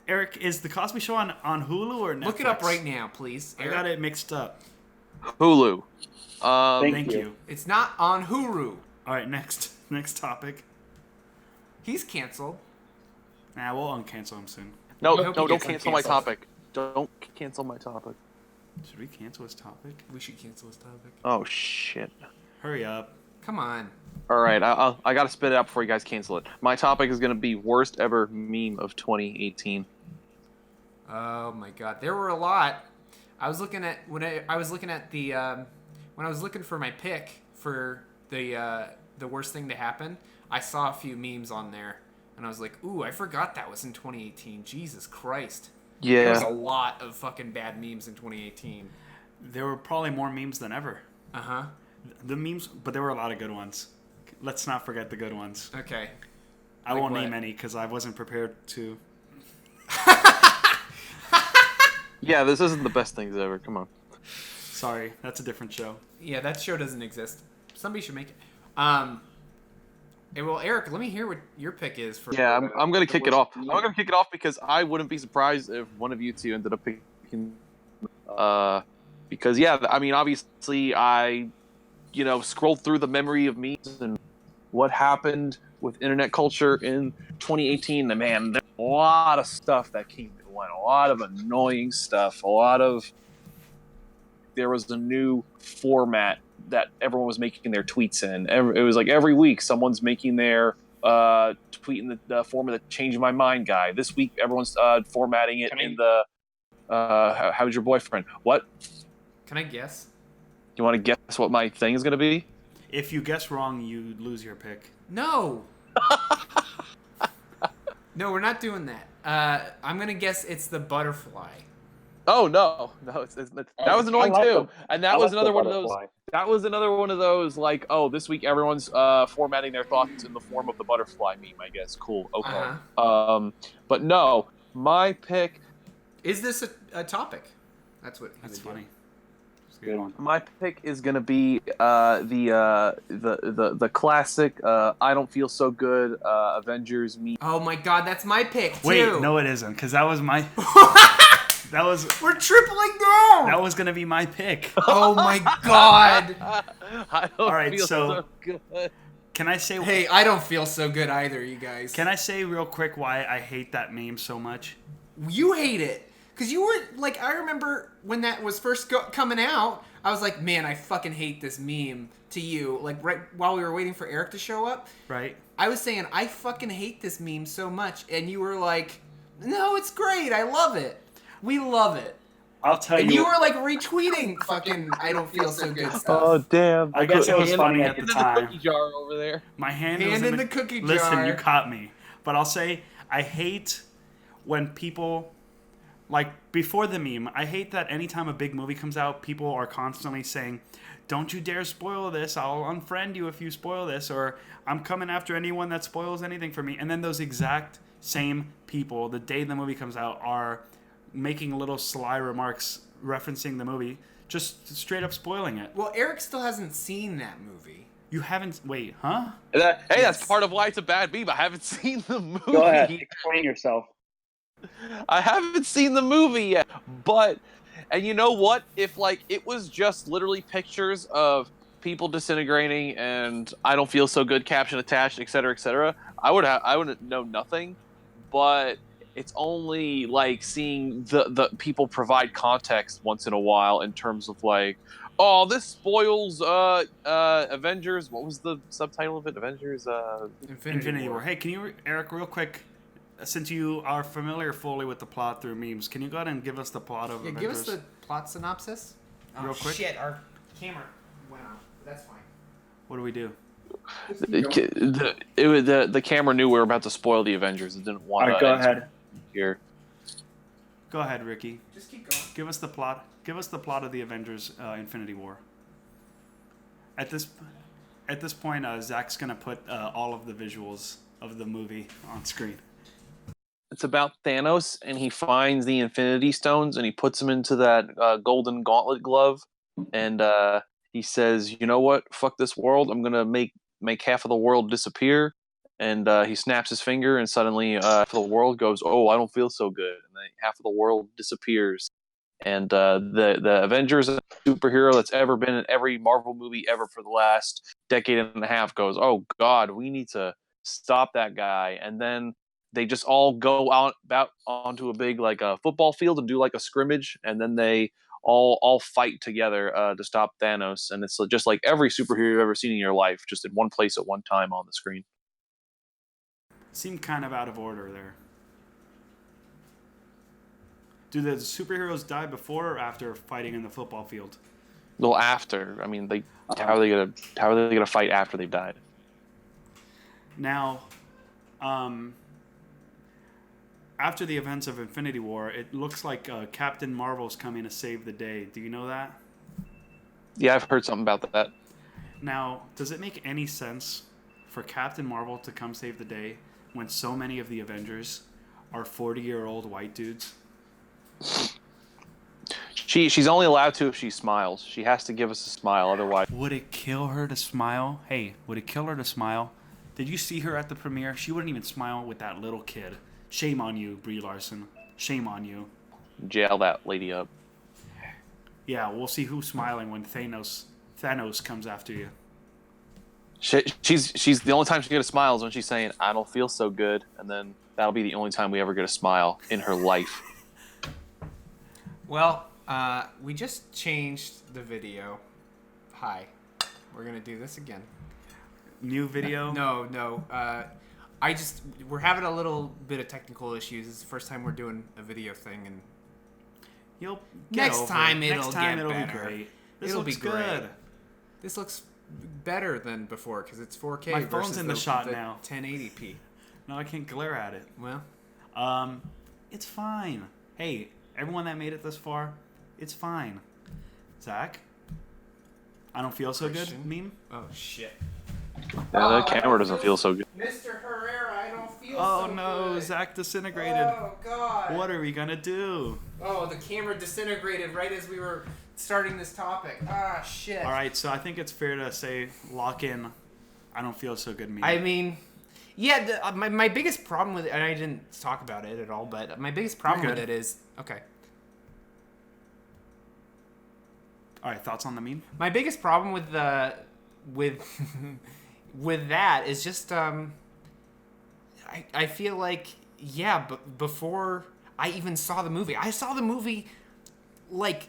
Speaker 1: Eric, is the Cosby Show on Hulu or Netflix?
Speaker 2: Look it up right now, please.
Speaker 1: I
Speaker 2: Eric.
Speaker 1: got it mixed up.
Speaker 4: Hulu.
Speaker 1: Thank you.
Speaker 2: It's not on Hulu.
Speaker 1: All right, next topic.
Speaker 2: He's canceled.
Speaker 1: Nah, we'll uncancel him soon.
Speaker 4: No,
Speaker 2: I hope he
Speaker 4: don't
Speaker 2: gets
Speaker 4: cancel my
Speaker 2: canceled.
Speaker 4: topic. Don't cancel my topic.
Speaker 1: Should we cancel his topic?
Speaker 2: We should cancel his topic.
Speaker 4: Oh shit.
Speaker 1: Hurry up.
Speaker 2: Come on.
Speaker 4: All right, I got to spit it out before you guys cancel it. My topic is going to be worst ever meme of 2018.
Speaker 2: Oh my God, there were a lot. I was looking at when I was looking at the when I was looking for my pick for the worst thing to happen. I saw a few memes on there, and I was like, "Ooh, I forgot that was in 2018." Jesus Christ. There was a
Speaker 4: Yeah.
Speaker 2: lot of fucking bad memes in 2018.
Speaker 1: There were probably more memes than ever.
Speaker 2: Uh huh.
Speaker 1: The memes, but there were a lot of good ones. Let's not forget the good ones.
Speaker 2: Okay.
Speaker 1: I
Speaker 2: Like
Speaker 1: won't
Speaker 2: what?
Speaker 1: name any because I wasn't prepared to.
Speaker 4: Yeah, this isn't the best things ever. Come on.
Speaker 1: Sorry, that's a different show.
Speaker 2: Yeah, that show doesn't exist. Somebody should make it. Well, Eric, let me hear what your pick is for.
Speaker 4: Yeah, I'm going to kick it off. I'm going to kick it off because I wouldn't be surprised if one of you two ended up picking. Because yeah, I mean, obviously, I scrolled through the memory of memes and what happened with internet culture in 2018. And man, there's a lot of stuff that came and went. A lot of annoying stuff. There was a new format that everyone was making their tweets in. It was like every week someone's making their tweet in the form of the change my mind guy. This week everyone's formatting it in the how's your boyfriend? What?
Speaker 2: Can I guess?
Speaker 4: You want to guess what my thing is going to be?
Speaker 1: If you guess wrong, you lose your pick.
Speaker 2: No. No, we're not doing that. I'm gonna guess it's the butterfly.
Speaker 4: Oh no, that was annoying too. And that was another one of those.
Speaker 5: butterfly.
Speaker 4: That was another one of those like, oh, this week everyone's formatting their thoughts in the form of the butterfly meme. I guess cool. Okay.
Speaker 2: Uh-huh.
Speaker 4: But no, my pick.
Speaker 2: Is this a topic? That's what.
Speaker 1: That's
Speaker 2: he would do.
Speaker 1: funny. It's a good one.
Speaker 4: My pick is gonna be the classic I don't feel so good Avengers meme.
Speaker 2: Oh my God, that's my pick too.
Speaker 1: Wait, no, it isn't, because that was my. That was
Speaker 2: We're tripling down.
Speaker 1: that was gonna be my pick.
Speaker 2: Oh my God.
Speaker 4: I don't
Speaker 1: All right,
Speaker 4: feel
Speaker 1: so-
Speaker 4: good.
Speaker 1: Can I say?
Speaker 2: Hey, I don't feel so good either, you guys.
Speaker 1: Can I say real quick why I hate that meme so much?
Speaker 2: You hate it. Because you were, like, I remember when that was first coming out, I was like, man, I fucking hate this meme to you. Like, right while we were waiting for Eric to show up,
Speaker 1: Right?
Speaker 2: I was saying, I fucking hate this meme so much. And you were like, no, it's great. I love it. We love it.
Speaker 5: I'll tell
Speaker 2: And
Speaker 5: you.
Speaker 2: you were, like, retweeting fucking I don't feel so good stuff.
Speaker 4: Oh damn!
Speaker 1: I guess it was funny at the
Speaker 4: Hand in
Speaker 1: time.
Speaker 4: cookie jar over there.
Speaker 1: My hand
Speaker 2: Hand
Speaker 1: was
Speaker 2: in the cookie
Speaker 1: Listen,
Speaker 2: jar.
Speaker 1: you caught me. But I'll say I hate when people, like, before the meme, I hate that anytime a big movie comes out, people are constantly saying, don't you dare spoil this, I'll unfriend you if you spoil this, or I'm coming after anyone that spoils anything for me. And then those exact same people, the day the movie comes out, are making little sly remarks referencing the movie, just straight up spoiling it.
Speaker 2: Well, Eric still hasn't seen that movie.
Speaker 1: You haven't. Wait, huh?
Speaker 4: That's part of why it's a bad meme. I haven't seen the movie.
Speaker 5: Go ahead, explain yourself.
Speaker 4: I haven't seen the movie yet, and you know what? If like it was just literally pictures of people disintegrating and I don't feel so good, caption attached, etc., I wouldn't know nothing. But it's only like seeing the people provide context once in a while in terms of like, oh, this spoils Avengers. What was the subtitle of it? Avengers
Speaker 1: Infinity War. Hey, can you, Eric, real quick? Since you are familiar fully with the plot through memes, can you go ahead and give us the plot of Avengers?
Speaker 2: Give us the plot synopsis.
Speaker 1: Real quick.
Speaker 2: Shit, our camera went off. That's fine.
Speaker 1: What do we do?
Speaker 4: The camera knew we were about to spoil the Avengers. It didn't want
Speaker 5: All right,
Speaker 4: to.
Speaker 5: go ahead.
Speaker 4: Here.
Speaker 1: Go ahead, Ricky.
Speaker 2: Just keep going.
Speaker 1: Give us the plot. Give us the plot of the Avengers Infinity War. At this point, Zach's gonna put all of the visuals of the movie on screen.
Speaker 4: It's about Thanos, and he finds the Infinity Stones, and he puts them into that golden gauntlet glove, and he says, "You know what? Fuck this world. I'm gonna make half of the world disappear." And he snaps his finger, and suddenly half of the world goes, "Oh, I don't feel so good," and then half of the world disappears. And the Avengers, superhero that's ever been in every Marvel movie ever for the last decade and a half, goes, "Oh God, we need to stop that guy." And then they just all go out onto a big like a football field and do like a scrimmage, and then they all fight together to stop Thanos. And it's just like every superhero you've ever seen in your life, just in one place at one time on the screen.
Speaker 1: Seemed kind of out of order there. Do the superheroes die before or after fighting in the football field?
Speaker 4: Well, after. I mean, how are they gonna fight after they've died?
Speaker 1: Now, after the events of Infinity War, it looks like Captain Marvel's coming to save the day. Do you know that?
Speaker 4: Yeah, I've heard something about that.
Speaker 1: Now, does it make any sense for Captain Marvel to come save the day when so many of the Avengers are 40-year-old white dudes?
Speaker 4: She's only allowed to if she smiles. She has to give us a smile, otherwise.
Speaker 1: Would it kill her to smile? Hey, would it kill her to smile? Did you see her at the premiere? She wouldn't even smile with that little kid. Shame on you, Brie Larson. Shame on you.
Speaker 4: Jail that lady up.
Speaker 1: Yeah, we'll see who's smiling when Thanos comes after you.
Speaker 4: She's the only time she's gonna smile is when she's saying, "I don't feel so good," and then that'll be the only time we ever get a smile in her life.
Speaker 2: Well, we just changed the video. Hi. We're gonna do this again.
Speaker 1: New video?
Speaker 2: No. We're having a little bit of technical issues. It's the first time we're doing a video thing, and
Speaker 1: Next time it'll
Speaker 2: be
Speaker 1: great.
Speaker 2: It'll be
Speaker 1: good.
Speaker 2: great. This looks better than before because it's 4K.
Speaker 1: My phone's in the shot
Speaker 2: the
Speaker 1: now.
Speaker 2: 1080p.
Speaker 1: No, I can't glare at it.
Speaker 2: Well,
Speaker 1: it's fine. Hey, everyone that made it this far, it's fine. Zach, I don't feel so
Speaker 2: Christian?
Speaker 1: good. Meme.
Speaker 2: Oh shit.
Speaker 4: Yeah, the camera doesn't feel so good.
Speaker 2: Mr. Herrera, I don't feel
Speaker 1: Oh
Speaker 2: so
Speaker 1: no,
Speaker 2: good.
Speaker 1: Zach disintegrated.
Speaker 2: Oh god.
Speaker 1: What are we gonna do?
Speaker 2: Oh, the camera disintegrated right as we were starting this topic. Ah, shit.
Speaker 1: All right, so I think it's fair to say lock in. I don't feel so good. Meme.
Speaker 2: I mean, yeah, my biggest problem with it, and I didn't talk about it at all, but my biggest problem
Speaker 1: You're
Speaker 2: with
Speaker 1: good.
Speaker 2: it is, okay.
Speaker 1: All right, thoughts on the meme?
Speaker 2: My biggest problem with with that is just I feel like but before I even saw the movie, I saw the movie like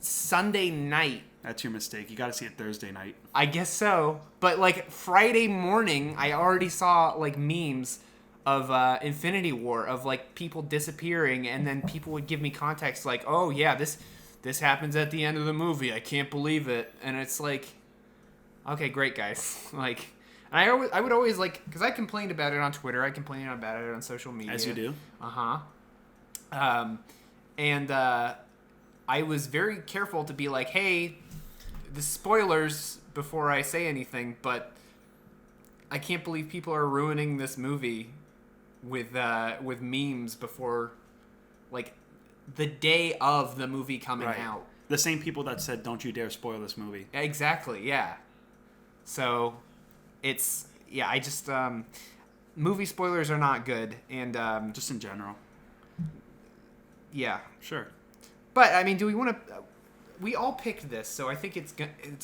Speaker 2: Sunday night.
Speaker 1: That's your mistake. You got to see it Thursday night.
Speaker 2: I guess so, but like Friday morning, I already saw like memes of Infinity War of like people disappearing, and then people would give me context like, "Oh yeah, this happens at the end of the movie. I can't believe it," and it's like, okay, great guys, like. And I would always like, because I complained about it on Twitter. I complained about it on social media.
Speaker 1: As you do.
Speaker 2: And I was very careful to be like, hey, the spoilers before I say anything, but I can't believe people are ruining this movie with memes before, like, the day of the movie coming
Speaker 1: Right.
Speaker 2: out.
Speaker 1: The same people that said, "Don't you dare spoil this movie."
Speaker 2: Exactly. Yeah. So, it's I just movie spoilers are not good, and
Speaker 1: Just in general.
Speaker 2: yeah.
Speaker 1: Sure.
Speaker 2: But I mean, do we want to? We all picked this, so I think it's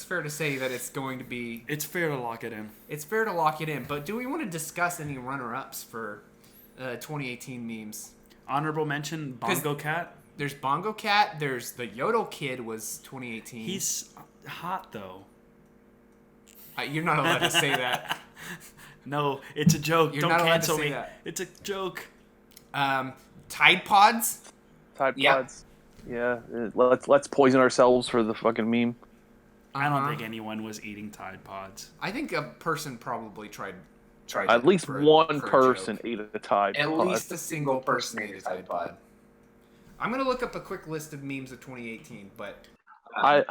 Speaker 2: fair to say that it's going to be.
Speaker 1: It's fair to lock it in.
Speaker 2: It's fair to lock it in, but do we want to discuss any runner-ups for 2018 memes?
Speaker 1: Honorable mention: Bongo Cat.
Speaker 2: There's Bongo Cat. There's the Yodel Kid was 2018.
Speaker 1: He's hot though.
Speaker 2: You're not allowed to say that.
Speaker 1: No, it's a joke.
Speaker 2: You're
Speaker 1: Don't
Speaker 2: not allowed to
Speaker 1: cancel
Speaker 2: say
Speaker 1: me.
Speaker 2: that.
Speaker 1: It's a joke.
Speaker 2: Tide Pods.
Speaker 4: Tide
Speaker 2: Yep.
Speaker 4: Pods. Yeah, let's poison ourselves for the fucking meme.
Speaker 1: I don't think anyone was eating Tide Pods.
Speaker 2: I think a person probably tried.
Speaker 4: At least one
Speaker 2: for a
Speaker 4: person
Speaker 2: joke.
Speaker 4: ate a Tide
Speaker 2: At
Speaker 4: Pod.
Speaker 2: least a single person ate a Tide Pod. I'm gonna look up a quick list of memes of 2018, but
Speaker 4: I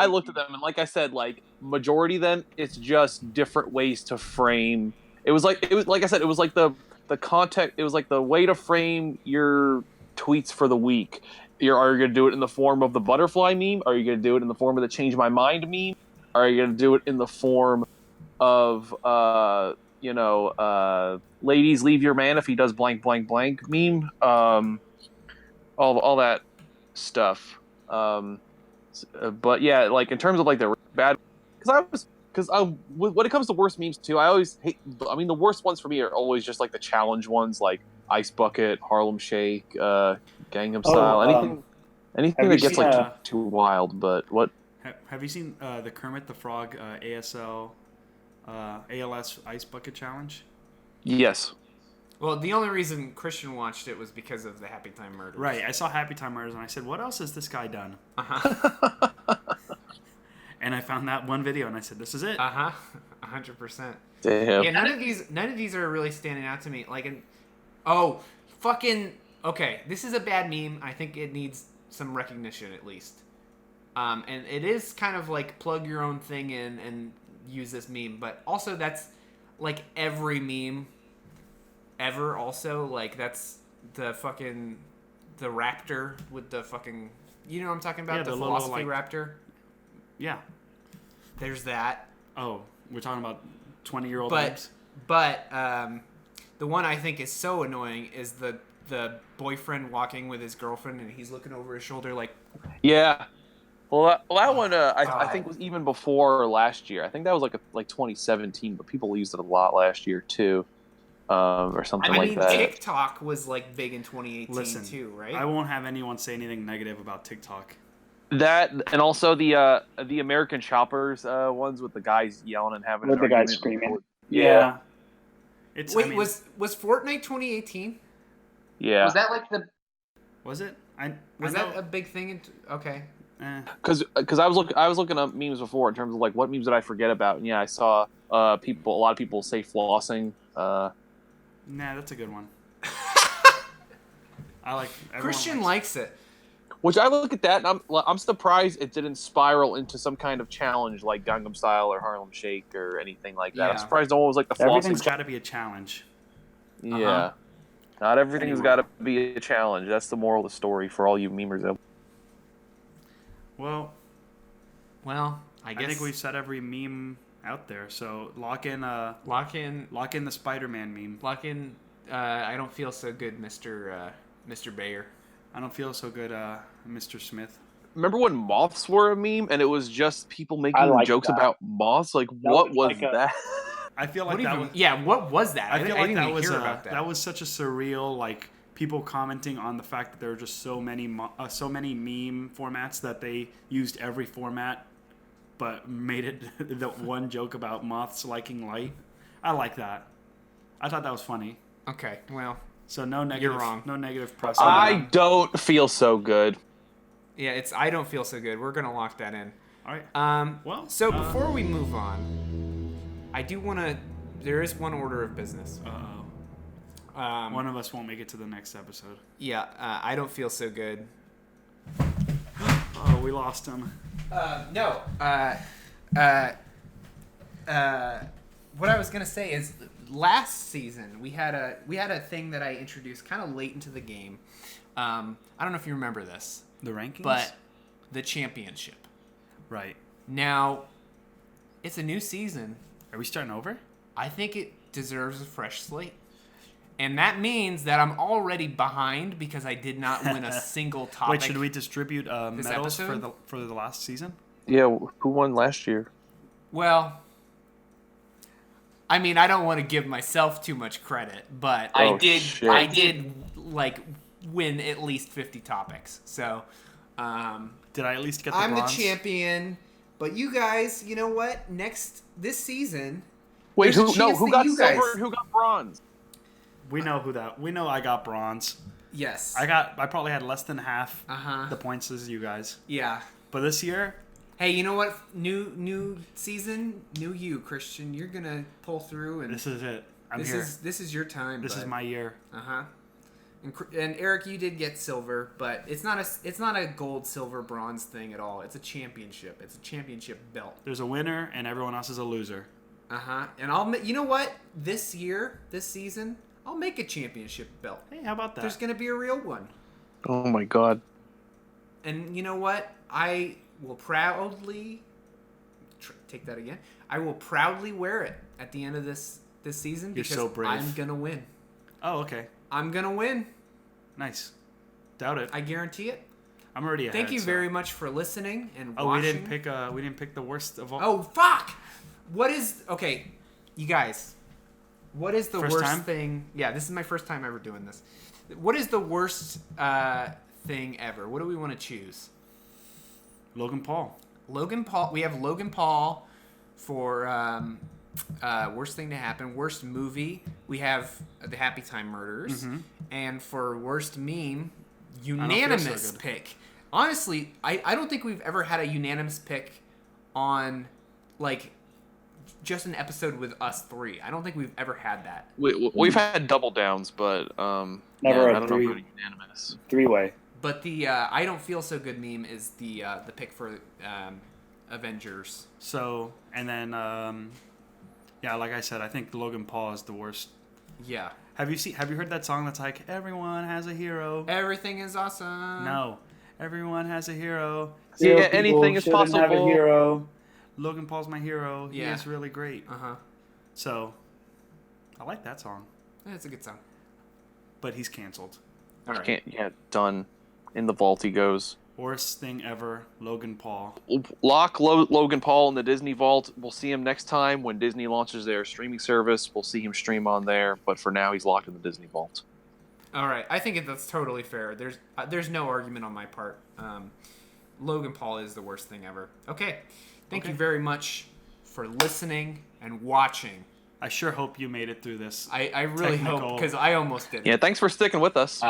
Speaker 4: looked at them, and like I said, like majority of them, it's just different ways to frame. It was like I said, it was like the context. It was like the way to frame your tweets for the week. Are you going to do it in the form of the butterfly meme? Are you going to do it in the form of the change my mind meme? Are you going to do it in the form of ladies leave your man if he does blank blank blank meme? All that stuff. But yeah, like in terms of like the bad, because when it comes to worst memes too, I always hate. I mean, the worst ones for me are always just like the challenge ones, like Ice Bucket, Harlem Shake, Gangnam Style, anything that gets like too wild. But what?
Speaker 1: Have you seen the Kermit the Frog ALS Ice Bucket Challenge?
Speaker 4: Yes.
Speaker 2: well, the only reason Christian watched it was because of the Happy Time Murders.
Speaker 1: Right. I saw Happy Time Murders and I said, "What else has this guy done?" And I found that one video and I said, "This is it."
Speaker 2: 100%.
Speaker 4: Damn.
Speaker 2: Yeah, none of these are really standing out to me. Like, okay, this is a bad meme. I think it needs some recognition at least. And it is kind of like plug your own thing in and use this meme, but also that's like every meme ever. Also, like that's the raptor with the fucking, you know what I'm talking about?
Speaker 1: Yeah,
Speaker 2: the
Speaker 1: the little,
Speaker 2: philosophy
Speaker 1: like,
Speaker 2: raptor.
Speaker 1: Yeah.
Speaker 2: There's that.
Speaker 1: Oh, we're talking about 20-year-old
Speaker 2: But
Speaker 1: memes?
Speaker 2: the one I think is so annoying is the boyfriend walking with his girlfriend and he's looking over his shoulder like.
Speaker 4: Yeah. Well, that one I think was even before last year. I think that was like 2017, but people used it a lot last year too, or something like that.
Speaker 2: TikTok was like big in 2018
Speaker 1: Listen,
Speaker 2: too, right?
Speaker 1: I won't have anyone say anything negative about TikTok.
Speaker 4: That and also the American Choppers ones with the guys yelling and having
Speaker 5: With
Speaker 4: an
Speaker 5: the guys
Speaker 4: argument.
Speaker 5: screaming.
Speaker 1: Yeah. It's.
Speaker 2: Wait,
Speaker 1: I mean,
Speaker 2: was Fortnite 2018?
Speaker 4: Yeah.
Speaker 2: Was that like the?
Speaker 1: Was it?
Speaker 2: Was that a big thing? Okay.
Speaker 4: Because I was looking up memes before in terms of like what memes did I forget about, and yeah, I saw a lot of people say flossing.
Speaker 1: Nah, that's a good one. I like.
Speaker 2: Christian likes it.
Speaker 4: Which I look at that and I'm surprised it didn't spiral into some kind of challenge like Gangnam Style or Harlem Shake or anything like that.
Speaker 2: Yeah.
Speaker 4: I'm surprised no one was like the flossing.
Speaker 1: Everything's got to be a challenge.
Speaker 4: Yeah. Not everything's got to be a challenge. That's the moral of the story for all you memers out.
Speaker 1: Well,
Speaker 2: I guess
Speaker 1: I think we've said every meme out there. So lock in the Spider-Man meme.
Speaker 2: lock in. I don't feel so good, Mr. Bayer.
Speaker 1: I don't feel so good, Mr. Smith.
Speaker 4: Remember when moths were a meme and it was just people making
Speaker 5: like
Speaker 4: jokes
Speaker 5: that.
Speaker 4: about moths? Like,
Speaker 5: That
Speaker 4: what
Speaker 5: was
Speaker 4: was
Speaker 5: like
Speaker 4: that?
Speaker 1: I feel like
Speaker 2: what was that?
Speaker 1: I feel like
Speaker 2: didn't
Speaker 1: that
Speaker 2: even
Speaker 1: was
Speaker 2: hear about that.
Speaker 1: that was such a surreal, like, people commenting on the fact that there were just so many meme formats that they used every format, but made it the one joke about moths liking light. I like that. I thought that was funny.
Speaker 2: Okay, well,
Speaker 1: So no negative.
Speaker 2: You're wrong.
Speaker 1: No negative press.
Speaker 4: I don't feel so good.
Speaker 2: yeah, it's I don't feel so good. We're gonna lock that in.
Speaker 1: All right.
Speaker 2: Well, so before we move on, I do want to. There is one order of business.
Speaker 1: One of us won't make it to the next episode.
Speaker 2: Yeah, I don't feel so good.
Speaker 1: Oh, we lost him.
Speaker 2: No. What I was gonna say is, last season we had a thing that I introduced kind of late into the game. I don't know if you remember this,
Speaker 1: The rankings.
Speaker 2: but the championship.
Speaker 1: Right.
Speaker 2: Now, it's a new season.
Speaker 1: Are we starting over?
Speaker 2: I think it deserves a fresh slate. And that means that I'm already behind because I did not win a single topic.
Speaker 1: Wait, should we distribute medals
Speaker 2: episode?
Speaker 1: for the last season?
Speaker 4: Yeah, who won last year?
Speaker 2: Well, I mean, I don't want to give myself too much credit, but
Speaker 4: Oh,
Speaker 2: I did
Speaker 4: shit.
Speaker 2: like win at least 50 topics. So,
Speaker 1: Did I at least get the
Speaker 2: I'm
Speaker 1: bronze?
Speaker 2: the champion. But you guys, you know what? This season,
Speaker 4: Wait,
Speaker 2: there's a
Speaker 4: who
Speaker 2: chance that
Speaker 4: got
Speaker 2: you
Speaker 4: silver
Speaker 2: guys-
Speaker 4: and who got bronze?
Speaker 1: We know who that. We know I got bronze.
Speaker 2: yes.
Speaker 1: I probably had less than half
Speaker 2: Uh-huh.
Speaker 1: the points as you guys.
Speaker 2: Yeah.
Speaker 1: But this year,
Speaker 2: Hey, you know what? New season, new you, Christian. You're gonna pull through, and
Speaker 1: this is it. I'm
Speaker 2: this
Speaker 1: here.
Speaker 2: is your time.
Speaker 1: This is my year.
Speaker 2: Uh-huh. And Eric, you did get silver, but it's not a gold, silver, bronze thing at all. It's a championship. It's a championship belt.
Speaker 1: There's a winner and everyone else is a loser.
Speaker 2: Uh-huh. And you know what? This season, I'll make a championship belt.
Speaker 1: Hey, how about that?
Speaker 2: There's gonna be a real one.
Speaker 4: Oh my god.
Speaker 2: And you know what? I will proudly take that again. I will proudly wear it at the end of this season
Speaker 1: You're
Speaker 2: because
Speaker 1: so brave.
Speaker 2: I'm gonna win.
Speaker 1: Oh, okay.
Speaker 2: I'm gonna win.
Speaker 1: Nice. Doubt it.
Speaker 2: I guarantee it.
Speaker 1: I'm already ahead.
Speaker 2: Thank you
Speaker 1: so-
Speaker 2: very much for listening and
Speaker 1: Oh,
Speaker 2: watching.
Speaker 1: we didn't pick the worst of all.
Speaker 2: Oh fuck! Okay, you guys? What is the
Speaker 1: First
Speaker 2: worst
Speaker 1: time?
Speaker 2: thing? Yeah, this is my first time ever doing this. What is the worst thing ever? What do we want to choose?
Speaker 1: Logan Paul.
Speaker 2: Logan Paul. We have Logan Paul for worst thing to happen. Worst movie. We have The Happy Time Murders.
Speaker 1: Mm-hmm.
Speaker 2: And for worst meme,
Speaker 1: feel so
Speaker 2: unanimous
Speaker 1: good.
Speaker 2: pick. Honestly, I don't think we've ever had a unanimous pick on like just an episode with us three. I don't think we've ever had that.
Speaker 4: We've had double downs, but
Speaker 5: Never
Speaker 4: yeah,
Speaker 5: a
Speaker 4: I don't know
Speaker 5: three-
Speaker 4: if we're unanimous.
Speaker 5: Three-way.
Speaker 2: But the I don't feel so good meme is the pick for Avengers.
Speaker 1: So, and then, yeah, like I said, I think Logan Paul is the worst.
Speaker 2: Yeah.
Speaker 1: Have you heard that song that's like, everyone has a hero?
Speaker 2: Everything is awesome.
Speaker 1: No. Everyone has a hero.
Speaker 4: Yeah,
Speaker 5: Real people
Speaker 4: anything is
Speaker 5: shouldn't have a
Speaker 4: possible.
Speaker 5: hero.
Speaker 1: Logan Paul's my hero. He
Speaker 2: Yeah.
Speaker 1: is really great.
Speaker 2: Uh-huh.
Speaker 1: So, I like that song.
Speaker 2: That's a good song.
Speaker 1: But he's canceled.
Speaker 2: All right.
Speaker 4: Can't, yeah, done. In the vault he goes.
Speaker 1: Worst thing ever, Logan Paul.
Speaker 4: Lock Logan Paul in the Disney vault. We'll see him next time when Disney launches their streaming service. We'll see him stream on there, but for now he's locked in the Disney vault.
Speaker 2: All right. I think that's totally fair. There's no argument on my part. Logan Paul is the worst thing ever. Okay. Thank you very much for listening and watching.
Speaker 1: I sure hope you made it through this.
Speaker 2: I really hope,
Speaker 1: Technical.
Speaker 2: because I almost did.
Speaker 4: Yeah, thanks for sticking with us.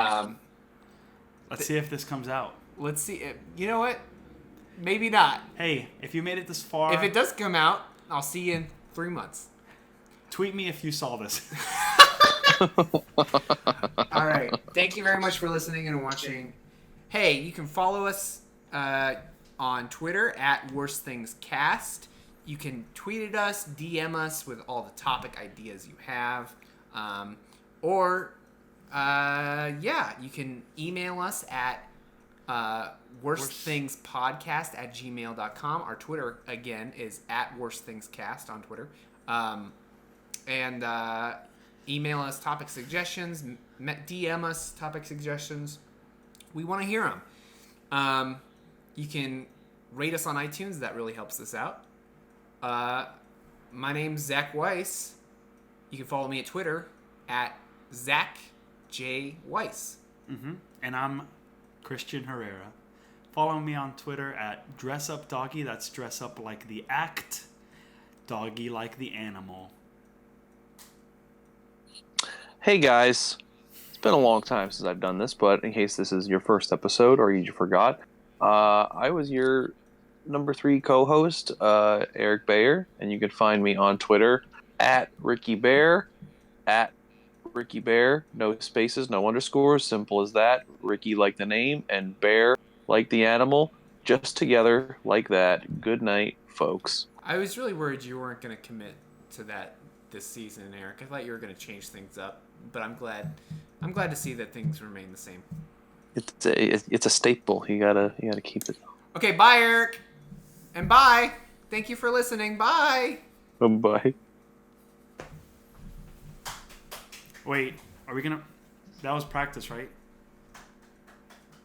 Speaker 1: Let's see if this comes out.
Speaker 2: Let's see. You know what? Maybe not.
Speaker 1: Hey, if you made it this far,
Speaker 2: If it does come out, I'll see you in 3 months.
Speaker 1: tweet me if you saw this.
Speaker 2: All right. Thank you very much for listening and watching. Hey, you can follow us on Twitter at WorstThingsCast. You can tweet at us, DM us with all the topic ideas you have. You can email us at worstthingspodcast@gmail.com. Our Twitter, again, is at WorstThingsCast on Twitter. Email us topic suggestions, DM us topic suggestions. We want to hear them. You can rate us on iTunes. That really helps us out. My name's Zack Weiss. You can follow me at Twitter at Zack J. Weiss.
Speaker 1: And I'm Christian Herrera. Follow me on Twitter at DressUpDoggy. That's dress up like the act, doggy like the animal.
Speaker 4: Hey guys, it's been a long time since I've done this, but in case this is your first episode or you forgot, I was your number 3 co-host, Eric Bayer, and you can find me on Twitter at Ricky Bear, no spaces, no underscores, simple as that. Ricky like the name, and Bear like the animal, just together like that. Good night, folks.
Speaker 2: I was really worried you weren't going to commit to that this season, Eric. I thought you were going to change things up, but I'm glad to see that things remain the same.
Speaker 4: It's a staple. You gotta keep it.
Speaker 2: Okay, bye, Eric. And bye. Thank you for listening. Bye.
Speaker 4: Bye.
Speaker 1: Wait, are we gonna? That was practice, right?